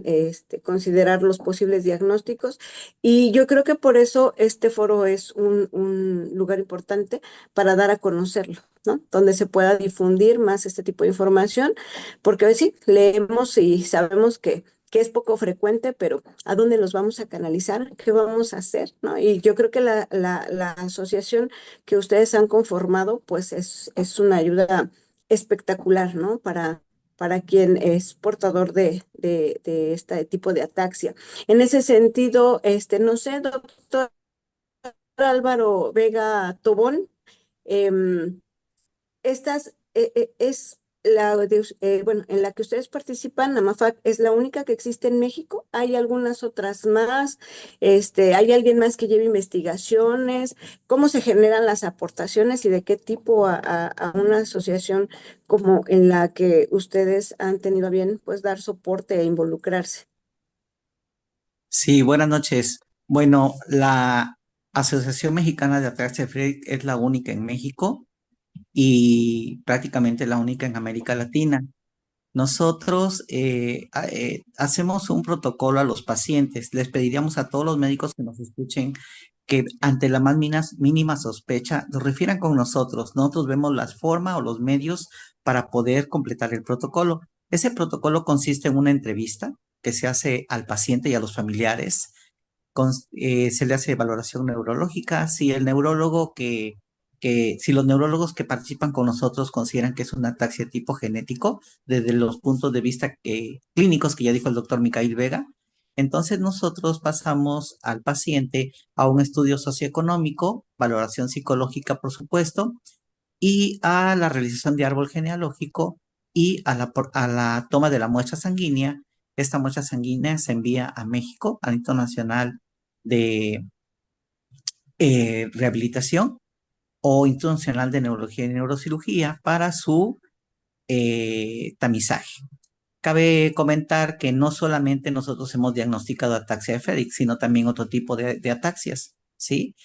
considerar los posibles diagnósticos. Y yo creo que por eso este foro es un lugar importante para dar a conocerlo, ¿no? Donde se pueda difundir más este tipo de información, porque a veces sí, leemos y sabemos que es poco frecuente, pero ¿a dónde los vamos a canalizar? ¿Qué vamos a hacer? ¿No? Y yo creo que la asociación que ustedes han conformado, pues es una ayuda espectacular, ¿no? Para quien es portador de este tipo de ataxia. En ese sentido, no sé, doctor Álvaro Vega Tobón, em, es bueno, en la que ustedes participan, AMAFAC es la única que existe en México. ¿Hay algunas otras más? ¿Hay alguien más que lleve investigaciones? ¿Cómo se generan las aportaciones y de qué tipo a una asociación como en la que ustedes han tenido a bien, pues, dar soporte e involucrarse? Sí, buenas noches. Bueno, la Asociación Mexicana de Ataxia Friedrich es la única en México y prácticamente la única en América Latina. Nosotros hacemos un protocolo a los pacientes. Les pediríamos a todos los médicos que nos escuchen que ante la más mínima sospecha nos refieran con nosotros. Nosotros vemos las formas o los medios para poder completar el protocolo. Ese protocolo consiste en una entrevista que se hace al paciente y a los familiares. Se le hace valoración neurológica. Si el neurólogo si los neurólogos que participan con nosotros consideran que es un ataxia tipo genético, desde los puntos de vista clínicos que ya dijo el doctor Micael Vega, entonces nosotros pasamos al paciente a un estudio socioeconómico, valoración psicológica, por supuesto, y a la realización de árbol genealógico y a la toma de la muestra sanguínea. Esta muestra sanguínea se envía a México, al Instituto Nacional de Rehabilitación o Instituto Nacional de Neurología y Neurocirugía para su tamizaje. Cabe comentar que no solamente nosotros hemos diagnosticado ataxia de Friedreich, sino también otro tipo de ataxias, ¿sí?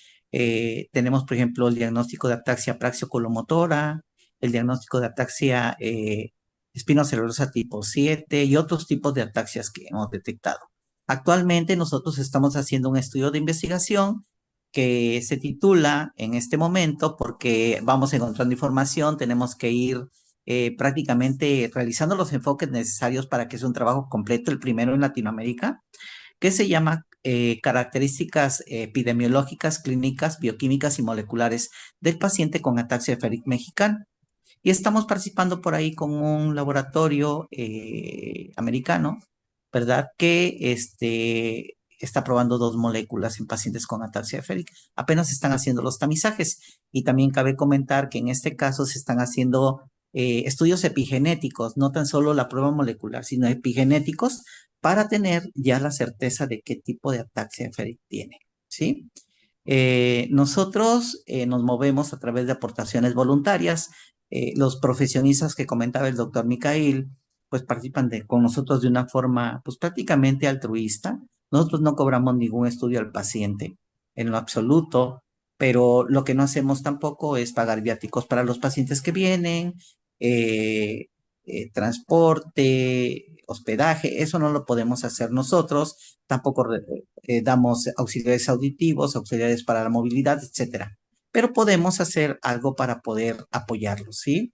Tenemos, por ejemplo, el diagnóstico de ataxia praxio-colomotora, el diagnóstico de ataxia espinocerebrosa tipo 7 y otros tipos de ataxias que hemos detectado. Actualmente nosotros estamos haciendo un estudio de investigación que se titula en este momento, porque vamos encontrando información, tenemos que ir prácticamente realizando los enfoques necesarios para que sea un trabajo completo, el primero en Latinoamérica, que se llama Características epidemiológicas, clínicas, bioquímicas y moleculares del paciente con ataxia de Friedreich mexicano. Y estamos participando por ahí con un laboratorio americano, ¿verdad? Que está probando 2 moléculas en pacientes con ataxia de Friedreich. Apenas se están haciendo los tamizajes. Y también cabe comentar que en este caso se están haciendo estudios epigenéticos, no tan solo la prueba molecular, sino epigenéticos para tener ya la certeza de qué tipo de ataxia de Friedreich tiene, ¿sí? Nosotros nos movemos a través de aportaciones voluntarias. Los profesionistas que comentaba el doctor Micael, pues participan con nosotros de una forma, pues prácticamente altruista. Nosotros no cobramos ningún estudio al paciente en lo absoluto, pero lo que no hacemos tampoco es pagar viáticos para los pacientes que vienen, eh, transporte, hospedaje, eso no lo podemos hacer nosotros. Tampoco damos auxiliares auditivos, auxiliares para la movilidad, etcétera. Pero podemos hacer algo para poder apoyarlos, ¿sí?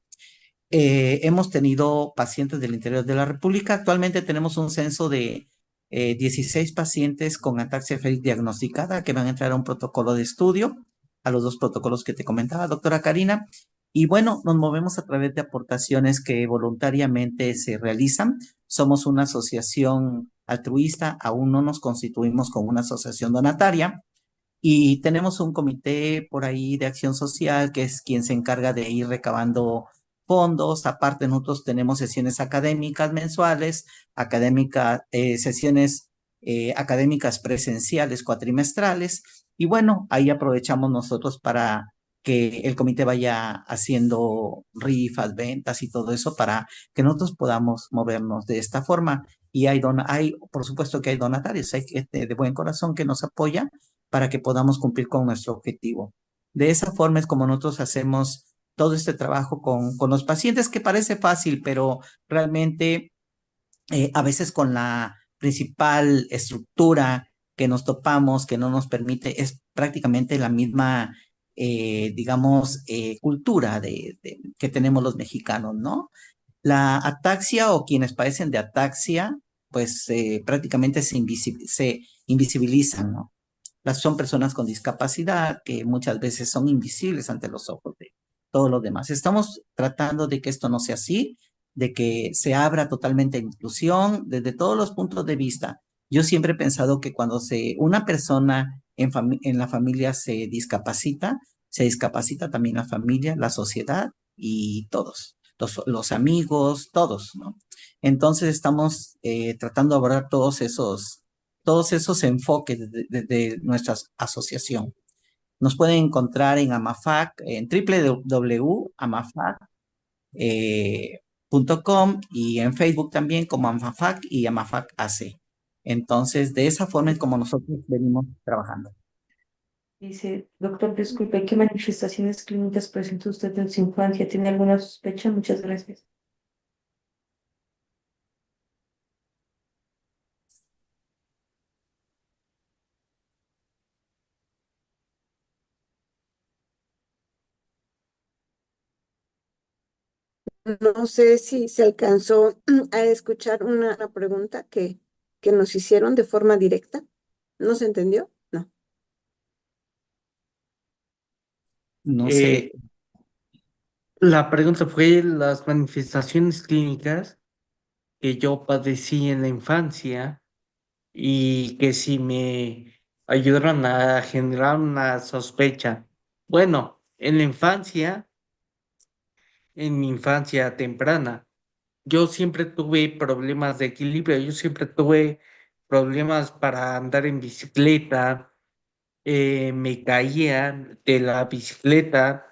Hemos tenido pacientes del interior de la República. Actualmente tenemos un censo de 16 pacientes con ataxia Friedreich diagnosticada que van a entrar a un protocolo de estudio, a los 2 protocolos que te comentaba, doctora Karina. Y bueno, nos movemos a través de aportaciones que voluntariamente se realizan. Somos una asociación altruista, aún no nos constituimos como una asociación donataria. Y tenemos un comité por ahí de acción social que es quien se encarga de ir recabando fondos. Aparte, nosotros tenemos sesiones académicas mensuales, sesiones académicas presenciales cuatrimestrales. Y bueno, ahí aprovechamos nosotros para que el comité vaya haciendo rifas, ventas y todo eso para que nosotros podamos movernos de esta forma. Y por supuesto que hay donatarios, hay gente de buen corazón que nos apoya para que podamos cumplir con nuestro objetivo. De esa forma es como nosotros hacemos todo este trabajo con los pacientes, que parece fácil, pero realmente a veces con la principal estructura que nos topamos, que no nos permite, es prácticamente la misma, digamos, cultura que tenemos los mexicanos, ¿no? La ataxia o quienes padecen de ataxia, pues prácticamente se invisibilizan, ¿no? Son personas con discapacidad que muchas veces son invisibles ante los ojos de todos los demás. Estamos tratando de que esto no sea así, de que se abra totalmente a inclusión desde todos los puntos de vista. Yo siempre he pensado que cuando una persona en la familia se discapacita también la familia, la sociedad y todos, los amigos, todos, ¿no? Entonces estamos tratando de abordar todos esos enfoques de nuestra asociación. Nos pueden encontrar en Amafac, en www.amafac.com y en Facebook también como Amafac y Amafac AC. Entonces, de esa forma es como nosotros venimos trabajando. Dice, doctor, disculpe, ¿qué manifestaciones clínicas presentó usted en su infancia? ¿Tiene alguna sospecha? Muchas gracias. No sé si se alcanzó a escuchar una pregunta que nos hicieron de forma directa. ¿No se entendió? No. No sé, La pregunta fue las manifestaciones clínicas que yo padecí en la infancia y que si me ayudaron a generar una sospecha. Bueno, en mi infancia temprana, yo siempre tuve problemas de equilibrio, yo siempre tuve problemas para andar en bicicleta, me caía de la bicicleta,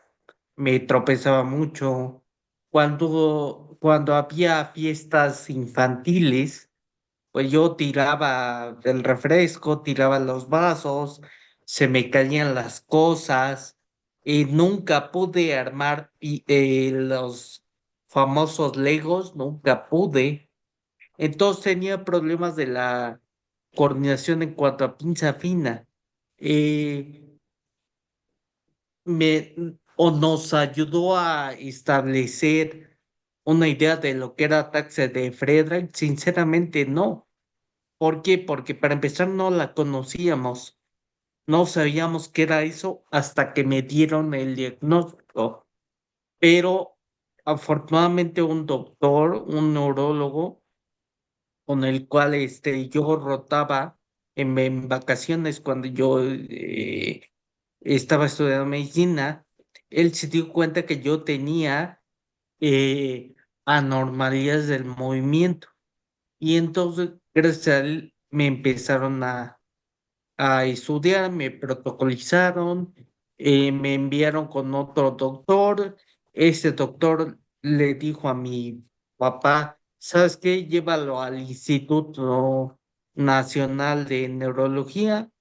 me tropezaba mucho. Cuando había fiestas infantiles, pues yo tiraba del refresco, tiraba los vasos, se me caían las cosas y nunca pude armar los famosos Legos, nunca pude. Entonces tenía problemas de la coordinación en cuanto a pinza fina. Eh, o nos ayudó a establecer una idea de lo que era taxa de Friedreich. Sinceramente, no. ¿Por qué? Porque para empezar no la conocíamos, no sabíamos qué era eso hasta que me dieron el diagnóstico. Pero afortunadamente un doctor, un neurólogo, con el cual yo rotaba en vacaciones cuando yo estaba estudiando medicina, él se dio cuenta que yo tenía eh, anormalidades del movimiento. Y entonces, gracias a él, me empezaron a estudiar, me protocolizaron, me enviaron con otro doctor. Ese doctor le dijo a mi papá, ¿sabes qué? Llévalo al Instituto Nacional de Neurología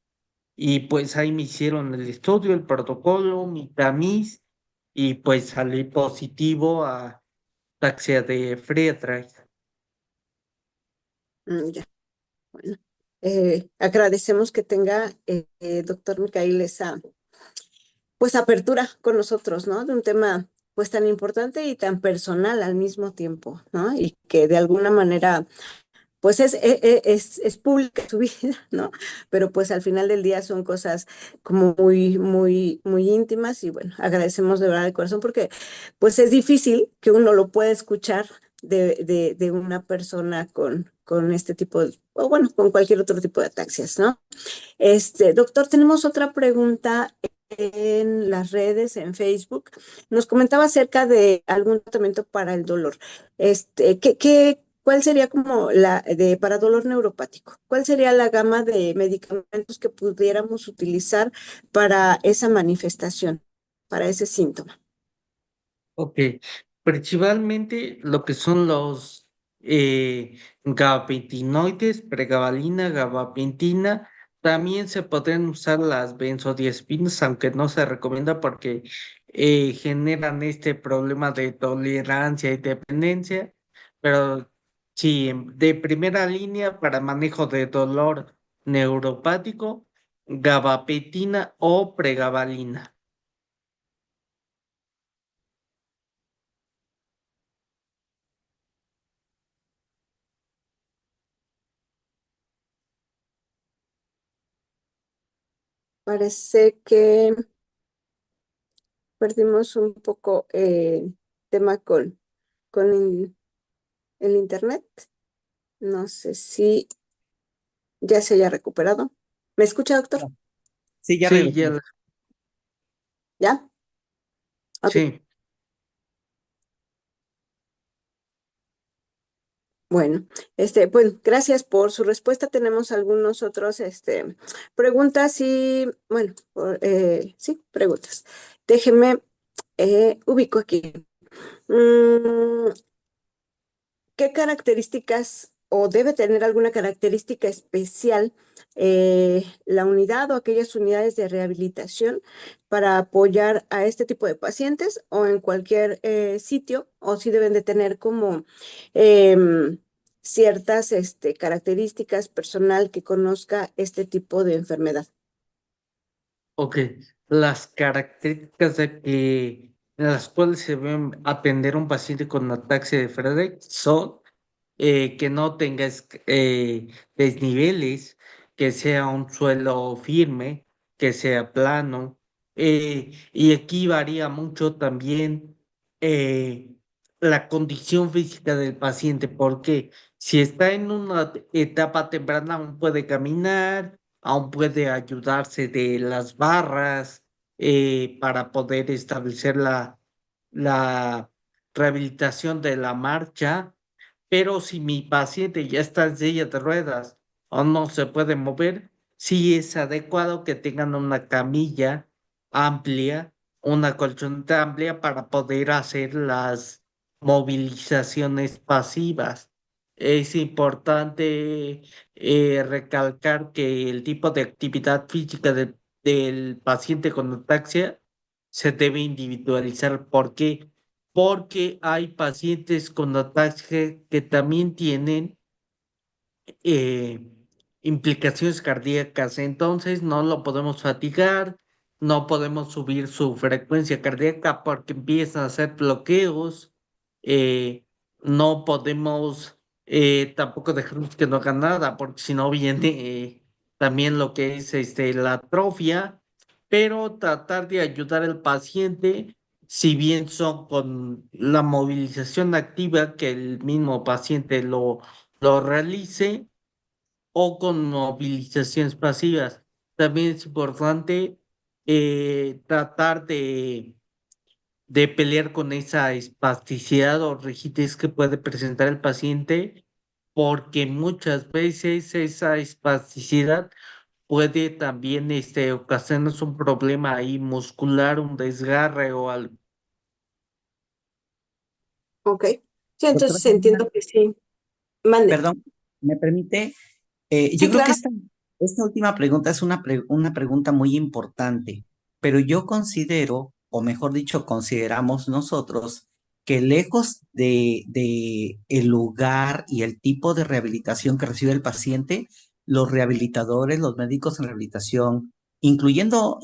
y pues ahí me hicieron el estudio, el protocolo, mi tamiz y pues salí positivo a taxia de Friedreich. Ya, bueno. Agradecemos que tenga, doctor Micael, esa pues apertura con nosotros, ¿no? De un tema pues tan importante y tan personal al mismo tiempo, ¿no? Y que de alguna manera pues es pública su vida, ¿no? Pero pues al final del día son cosas como muy íntimas y bueno, agradecemos de verdad de corazón porque pues es difícil que uno lo pueda escuchar de una persona con este tipo de, o bueno, con cualquier otro tipo de ataxias, ¿no? Doctor, tenemos otra pregunta en las redes, en Facebook. Nos comentaba acerca de algún tratamiento para el dolor. ¿Cuál sería como para dolor neuropático? ¿Cuál sería la gama de medicamentos que pudiéramos utilizar para esa manifestación, para ese síntoma? Ok, principalmente lo que son los gabapentinoides, pregabalina, gabapentina. También se podrían usar las benzodiazepinas, aunque no se recomienda porque generan este problema de tolerancia y dependencia, pero sí, de primera línea para manejo de dolor neuropático, gabapentina o pregabalina. Parece que perdimos un poco tema con el internet. No sé si ya se haya recuperado. ¿Me escucha, doctor? Sí, ya Sí, regresó. ¿Ya? Ok. sí. Bueno, pues gracias por su respuesta. Tenemos algunos otros, preguntas y, bueno, sí, preguntas. Déjeme, ubico aquí. Mm, ¿Qué características o debe tener alguna característica especial la unidad o aquellas unidades de rehabilitación para apoyar a este tipo de pacientes o en cualquier sitio? ¿O si deben de tener como em, ciertas características personal que conozca este tipo de enfermedad? Ok, las características en las cuales se debe atender a un paciente con ataxia de Friedreich son que no tenga desniveles, que sea un suelo firme, que sea plano. Y aquí varía mucho también eh, la condición física del paciente, porque si está en una etapa temprana aún puede caminar, aún puede ayudarse de las barras para poder establecer la rehabilitación de la marcha, pero si mi paciente ya está en silla de ruedas o no se puede mover, sí es adecuado que tengan una camilla amplia, una colchoneta amplia para poder hacer las movilizaciones pasivas. Es importante recalcar que el tipo de actividad física del paciente con ataxia se debe individualizar. ¿Por qué? Porque hay pacientes con ataxia que también tienen eh, implicaciones cardíacas, entonces no lo podemos fatigar, no podemos subir su frecuencia cardíaca porque empiezan a hacer bloqueos, eh, no podemos tampoco dejarlos que no hagan nada, porque si no viene también lo que es la atrofia, pero tratar de ayudar al paciente, si bien son con la movilización activa que el mismo paciente lo realice o con movilizaciones pasivas. También es importante tratar de pelear con esa espasticidad o rigidez que puede presentar el paciente, porque muchas veces esa espasticidad puede también ocasionarnos un problema ahí muscular, un desgarre o algo. Ok. Sí, Doctora entonces Karina, entiendo que sí. Mande. perdón, ¿me permite? Sí, Yo creo que claro. esta última pregunta es una pregunta muy importante, pero yo considero, o mejor dicho, consideramos nosotros, que lejos de el lugar y el tipo de rehabilitación que recibe el paciente, los rehabilitadores, los médicos en rehabilitación, incluyendo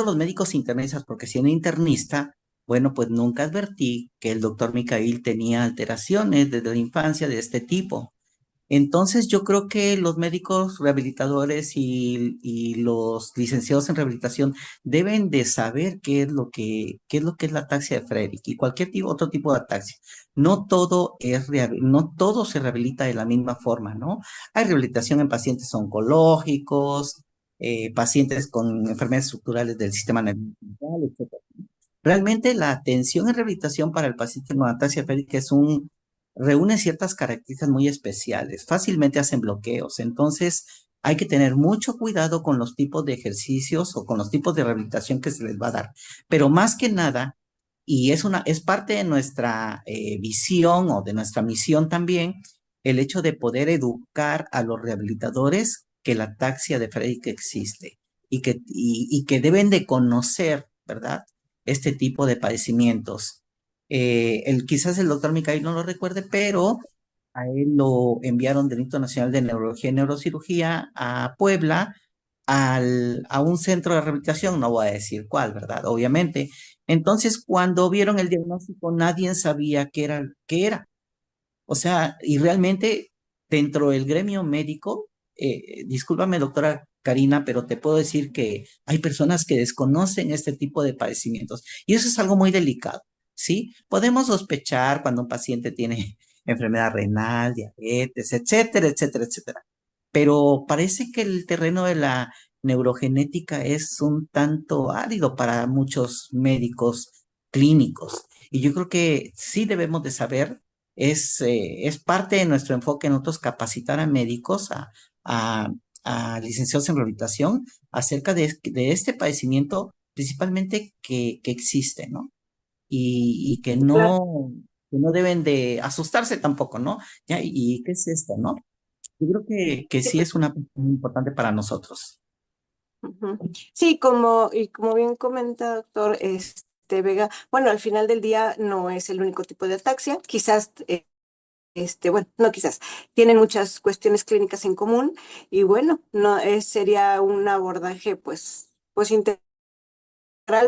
los médicos internistas, porque siendo internista, bueno, pues nunca advertí que el doctor Micail tenía alteraciones desde la infancia de este tipo. Entonces, yo creo que los médicos rehabilitadores y los licenciados en rehabilitación deben de saber qué es lo que es la ataxia de Frederick y cualquier otro tipo de ataxia. No todo se rehabilita de la misma forma, ¿no? Hay rehabilitación en pacientes oncológicos, pacientes con enfermedades estructurales del sistema nervioso central, etc. Realmente la atención en rehabilitación para el paciente con ataxia férica reúne ciertas características muy especiales. Fácilmente hacen bloqueos. Entonces, hay que tener mucho cuidado con los tipos de ejercicios o con los tipos de rehabilitación que se les va a dar. Pero más que nada, y es parte de nuestra visión o de nuestra misión también, el hecho de poder educar a los rehabilitadores que la ataxia de Frederick existe y que deben de conocer, ¿verdad? este tipo de padecimientos. Quizás el doctor Micael no lo recuerde, pero a él lo enviaron del Instituto Nacional de Neurología y Neurocirugía a Puebla, a un centro de rehabilitación, no voy a decir cuál, ¿verdad? Obviamente. Entonces, cuando vieron el diagnóstico, nadie sabía qué era. O sea, y realmente dentro del gremio médico, discúlpame, doctora Karina, pero te puedo decir que hay personas que desconocen este tipo de padecimientos y eso es algo muy delicado, ¿sí? Podemos sospechar cuando un paciente tiene enfermedad renal, diabetes, etcétera, etcétera, etcétera. Pero parece que el terreno de la neurogenética es un tanto árido para muchos médicos clínicos. Y yo creo que sí debemos de saber, es parte de nuestro enfoque en nosotros capacitar a médicos, a, a licenciados en rehabilitación acerca de este padecimiento principalmente que existe, ¿no? Y Claro. que no deben de asustarse tampoco, ¿no? Ya, ¿y qué es esto, no? Yo creo que Sí, sí es una cuestión muy importante para nosotros. ujú. Sí, como bien comenta, doctor, Vega, bueno, al final del día no es el único tipo de ataxia, quizás, bueno, no quizás, tienen muchas cuestiones clínicas en común y bueno, no sería un abordaje pues integral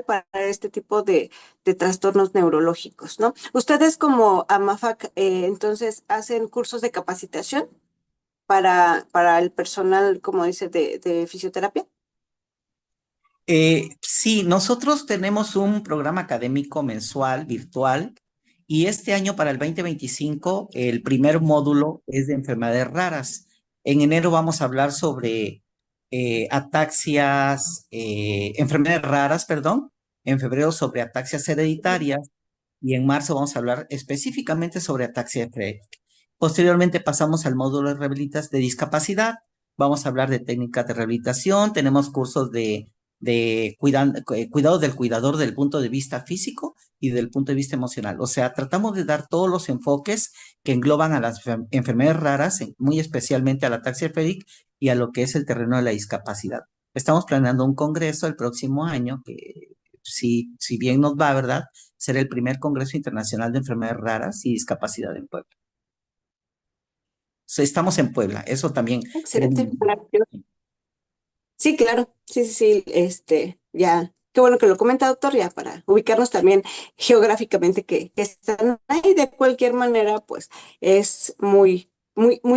para este tipo de trastornos neurológicos, ¿no? Ustedes como AMAFAC, entonces, hacen cursos de capacitación para el personal, como dice, de fisioterapia. Sí, nosotros tenemos un programa académico mensual, virtual, y este año para el 2025 el primer módulo es de enfermedades raras. En enero vamos a hablar sobre enfermedades raras, perdón. En febrero sobre ataxias hereditarias y en marzo vamos a hablar específicamente sobre ataxia hereditaria. Posteriormente pasamos al módulo de rehabilitación de discapacidad. Vamos a hablar de técnicas de rehabilitación. Tenemos cursos de cuidado del cuidador del punto de vista físico y del punto de vista emocional. O sea, tratamos de dar todos los enfoques que engloban a las enfermedades raras, muy especialmente a la ataxia febric y a lo que es el terreno de la discapacidad. Estamos planeando un congreso el próximo año que, si bien nos va, ¿verdad? Será el primer Congreso Internacional de Enfermedades Raras y Discapacidad en Puebla. So, estamos en Puebla, eso también es Excelente. muy Maravilloso. Sí, claro. Sí, sí, sí. Ya. Qué bueno que lo comenta, doctor, ya para ubicarnos también geográficamente que están ahí de cualquier manera, pues es muy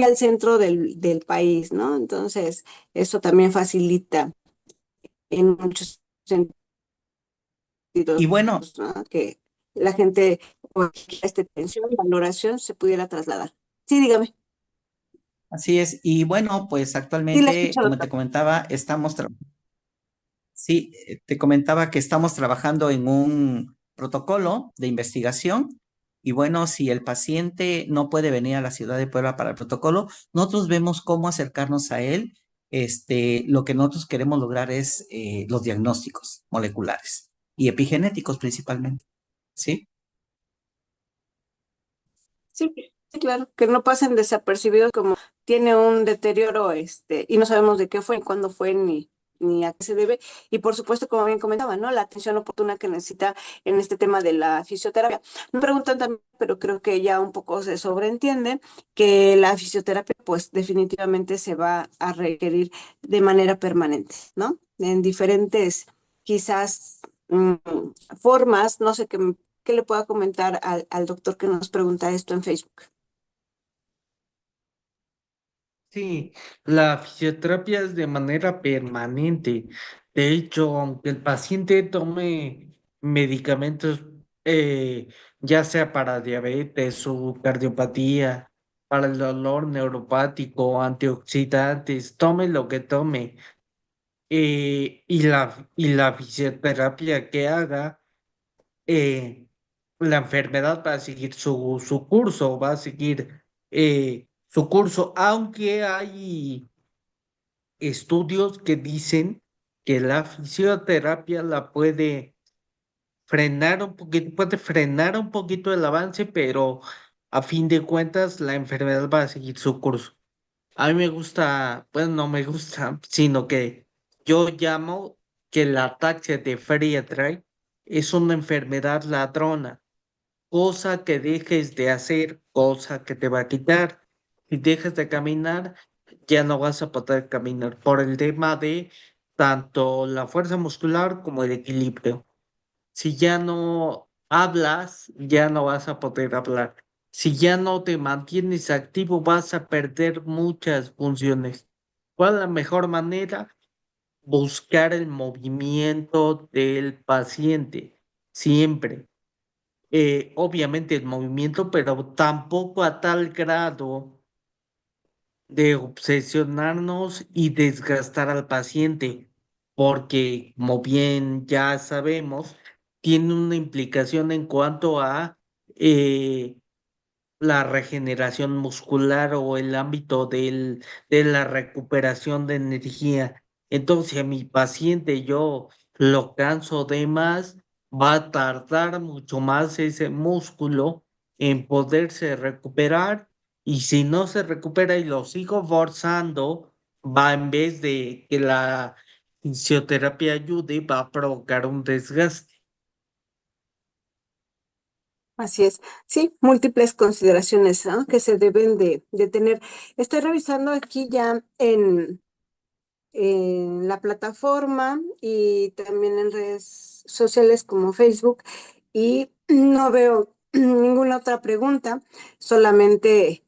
al centro del país, ¿no? Entonces, eso también facilita en muchos sentidos, Y bueno, ¿no? Que la gente, o que esta atención, valoración se pudiera trasladar. Sí, dígame. así es. Y bueno, pues Sí, la actualmente, escucho, como te doctor. comentaba, sí, te comentaba que estamos trabajando en un protocolo de investigación. Y bueno, si el paciente no puede venir a la ciudad de Puebla para el protocolo, nosotros vemos cómo acercarnos a él. Lo que nosotros queremos lograr es los diagnósticos moleculares y epigenéticos principalmente. ¿Sí? Sí, sí, claro, que no pasen desapercibidos como tiene un deterioro, y no sabemos de qué fue, cuándo fue, ni a qué se debe. Y por supuesto, como bien comentaba, ¿no? La atención oportuna que necesita en este tema de la fisioterapia. Me preguntan también, pero creo que ya un poco se sobreentiende que la fisioterapia, pues definitivamente se va a requerir de manera permanente, ¿no? En diferentes, quizás, formas, no sé qué le pueda comentar al doctor que nos pregunta esto en Facebook. Sí, la fisioterapia es de manera permanente. De hecho, aunque el paciente tome medicamentos, ya sea para diabetes o cardiopatía, para el dolor neuropático, antioxidantes, tome lo que tome, y la fisioterapia que haga, eh, la enfermedad va a seguir su curso, va a seguir su curso, aunque hay estudios que dicen que la fisioterapia la puede frenar un poquito el avance, pero a fin de cuentas la enfermedad va a seguir su curso. A mí me gusta, bueno, no me gusta, sino que yo llamo que la ataxia de Friedreich es una enfermedad ladrona. Cosa que dejes de hacer, cosa que te va a quitar. Si dejas de caminar, ya no vas a poder caminar por el tema de tanto la fuerza muscular como el equilibrio. Si ya no hablas, ya no vas a poder hablar. Si ya no te mantienes activo, vas a perder muchas funciones. ¿Cuál es la mejor manera? Buscar el movimiento del paciente, siempre. Obviamente el movimiento, pero tampoco a tal grado de obsesionarnos y desgastar al paciente, porque como bien ya sabemos, tiene una implicación en cuanto a eh, la regeneración muscular o el ámbito de la recuperación de energía. Entonces, si a mi paciente yo lo canso de más, va a tardar mucho más ese músculo en poderse recuperar, y si no se recupera y lo sigo forzando, va, en vez de que la fisioterapia ayude, va a provocar un desgaste. Así es. Sí, múltiples consideraciones, ¿no?, que se deben de tener. Estoy revisando aquí ya en la plataforma y también en redes sociales como Facebook, y no veo ninguna otra pregunta, solamente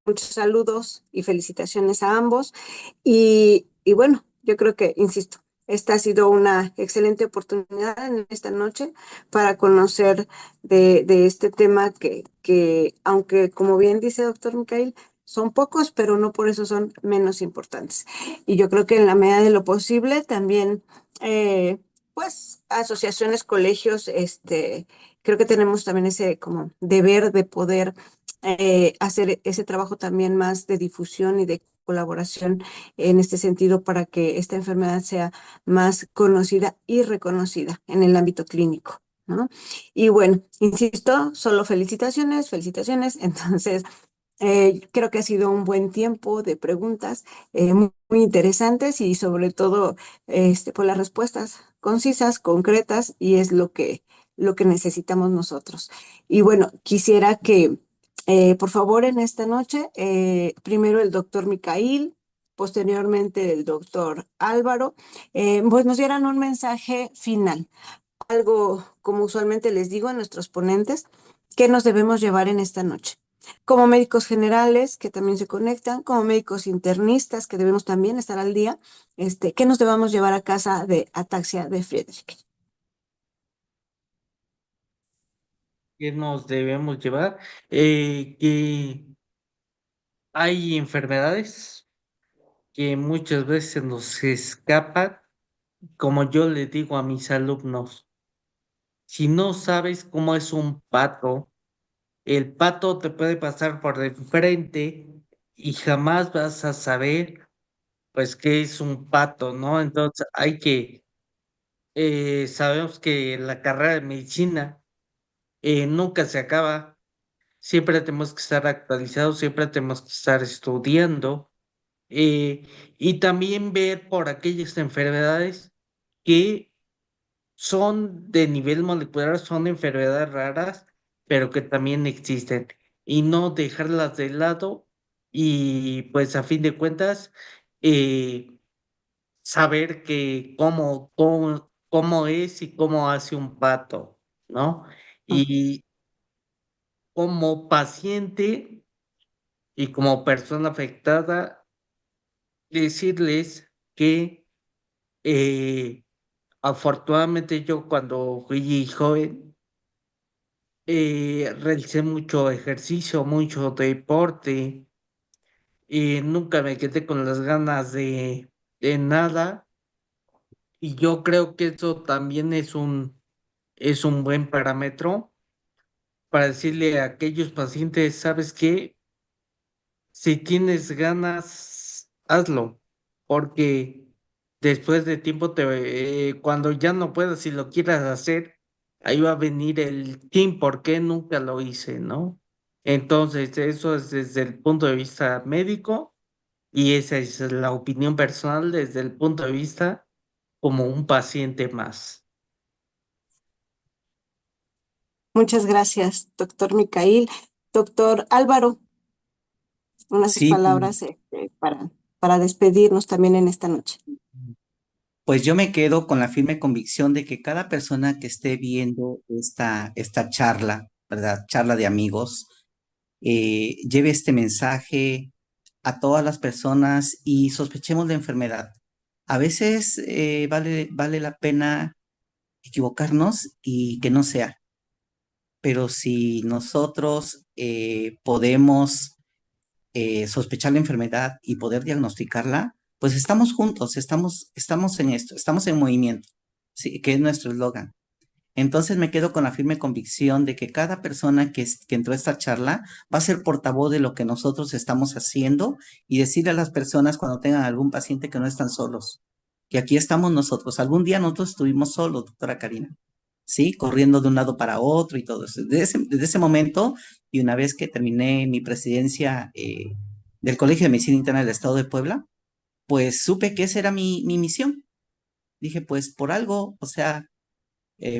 muchos saludos y felicitaciones a ambos. Y bueno, yo creo que, insisto, esta ha sido una excelente oportunidad en esta noche para conocer de este tema que, aunque como bien dice doctor Micael, son pocos, pero no por eso son menos importantes. Y yo creo que en la medida de lo posible también, pues, asociaciones, colegios, creo que tenemos también ese como deber de poder hacer ese trabajo también más de difusión y de colaboración en este sentido para que esta enfermedad sea más conocida y reconocida en el ámbito clínico, ¿no? Y bueno, insisto, solo felicitaciones, felicitaciones. Entonces, creo que ha sido un buen tiempo de preguntas muy interesantes y sobre todo pues las respuestas concisas, concretas, y es lo que necesitamos nosotros. Y bueno, quisiera que por favor en esta noche primero el doctor Micail, posteriormente el doctor Álvaro, pues nos dieran un mensaje final, algo como usualmente les digo a nuestros ponentes, que nos debemos llevar en esta noche. Como médicos generales que también se conectan, como médicos internistas que debemos también estar al día, ¿qué nos debamos llevar a casa de ataxia de Friedreich? Que nos debemos llevar, que hay enfermedades que muchas veces nos escapan, como yo le digo a mis alumnos, si no sabes cómo es un pato, el pato te puede pasar por de frente y jamás vas a saber, pues, qué es un pato, ¿no? Entonces sabemos que la carrera de medicina nunca se acaba. Siempre tenemos que estar actualizados, siempre tenemos que estar estudiando, eh, y también ver por aquellas enfermedades que son de nivel molecular, son enfermedades raras, pero que también existen, y no dejarlas de lado, y pues a fin de cuentas eh, saber que cómo es y cómo hace un pato, ¿no? Y como paciente y como persona afectada, decirles que afortunadamente yo cuando fui joven realicé mucho ejercicio, mucho deporte, y nunca me quedé con las ganas de nada, y yo creo que eso también es un buen parámetro para decirle a aquellos pacientes, ¿sabes qué? Si tienes ganas, hazlo, porque después de tiempo cuando ya no puedas y lo quieras hacer, ahí va a venir el team, ¿por qué nunca lo hice, no? Entonces, eso es desde el punto de vista médico, y esa es la opinión personal desde el punto de vista como un paciente más. Muchas gracias, doctor Micail. Doctor Álvaro, unas Sí, palabras para despedirnos también en esta noche. pues yo me quedo con la firme convicción de que cada persona que esté viendo esta charla, ¿verdad? Charla de amigos, lleve este mensaje a todas las personas y sospechemos la enfermedad. A veces vale la pena equivocarnos y que no sea, pero si nosotros podemos sospechar la enfermedad y poder diagnosticarla, pues estamos juntos, estamos en esto, estamos en movimiento, sí, que es nuestro eslogan. Entonces me quedo con la firme convicción de que cada persona que entró a esta charla va a ser portavoz de lo que nosotros estamos haciendo y decirle a las personas cuando tengan algún paciente que no están solos, que aquí estamos nosotros. Algún día nosotros estuvimos solos, doctora Karina, ¿sí? Corriendo de un lado para otro y todo eso. Desde ese momento, y una vez que terminé mi presidencia del Colegio de Medicina Interna del Estado de Puebla, pues supe que esa era mi misión. Dije, pues por algo, o sea,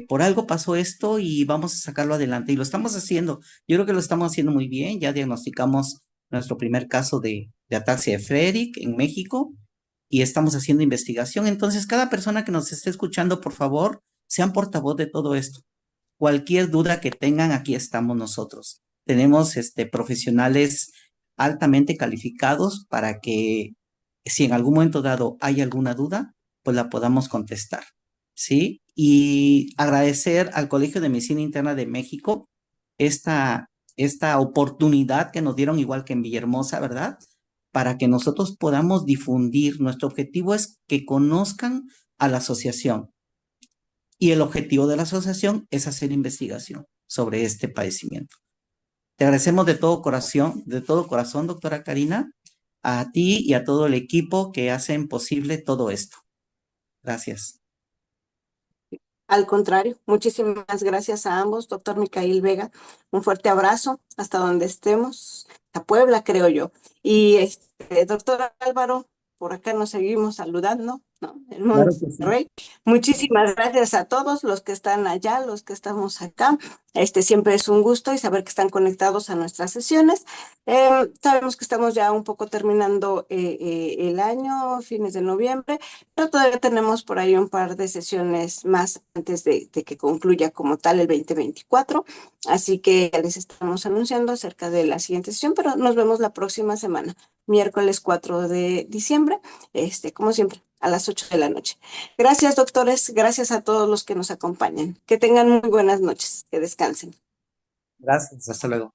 por algo pasó esto y vamos a sacarlo adelante. Y lo estamos haciendo. Yo creo que lo estamos haciendo muy bien. Ya diagnosticamos nuestro primer caso de ataxia de Friedreich en México y estamos haciendo investigación. Entonces, cada persona que nos esté escuchando, por favor, sean portavoz de todo esto. Cualquier duda que tengan, aquí estamos nosotros. Tenemos profesionales altamente calificados para que si en algún momento dado hay alguna duda, pues la podamos contestar, ¿sí? Y agradecer al Colegio de Medicina Interna de México esta oportunidad que nos dieron, igual que en Villahermosa, ¿verdad? Para que nosotros podamos difundir. Nuestro objetivo es que conozcan a la asociación. Y el objetivo de la asociación es hacer investigación sobre este padecimiento. Te agradecemos de todo corazón, doctora Karina, a ti y a todo el equipo que hacen posible todo esto. Gracias. Al contrario, muchísimas gracias a ambos, doctor Micail Vega. Un fuerte abrazo hasta donde estemos, a Puebla, creo yo. Y doctor Álvaro, por acá nos seguimos saludando, ¿no? En Claro que sí. Monterrey. Muchísimas gracias a todos los que están allá, los que estamos acá. Siempre es un gusto y saber que están conectados a nuestras sesiones. Sabemos que estamos ya un poco terminando el año, fines de noviembre, pero todavía tenemos por ahí un par de sesiones más antes de que concluya como tal el 2024. Así que ya les estamos anunciando acerca de la siguiente sesión, pero nos vemos la próxima semana, miércoles 4 de diciembre, como siempre, a las 8 de la noche. Gracias, doctores. Gracias a todos los que nos acompañan. Que tengan muy buenas noches. Que descansen. Gracias. Hasta luego.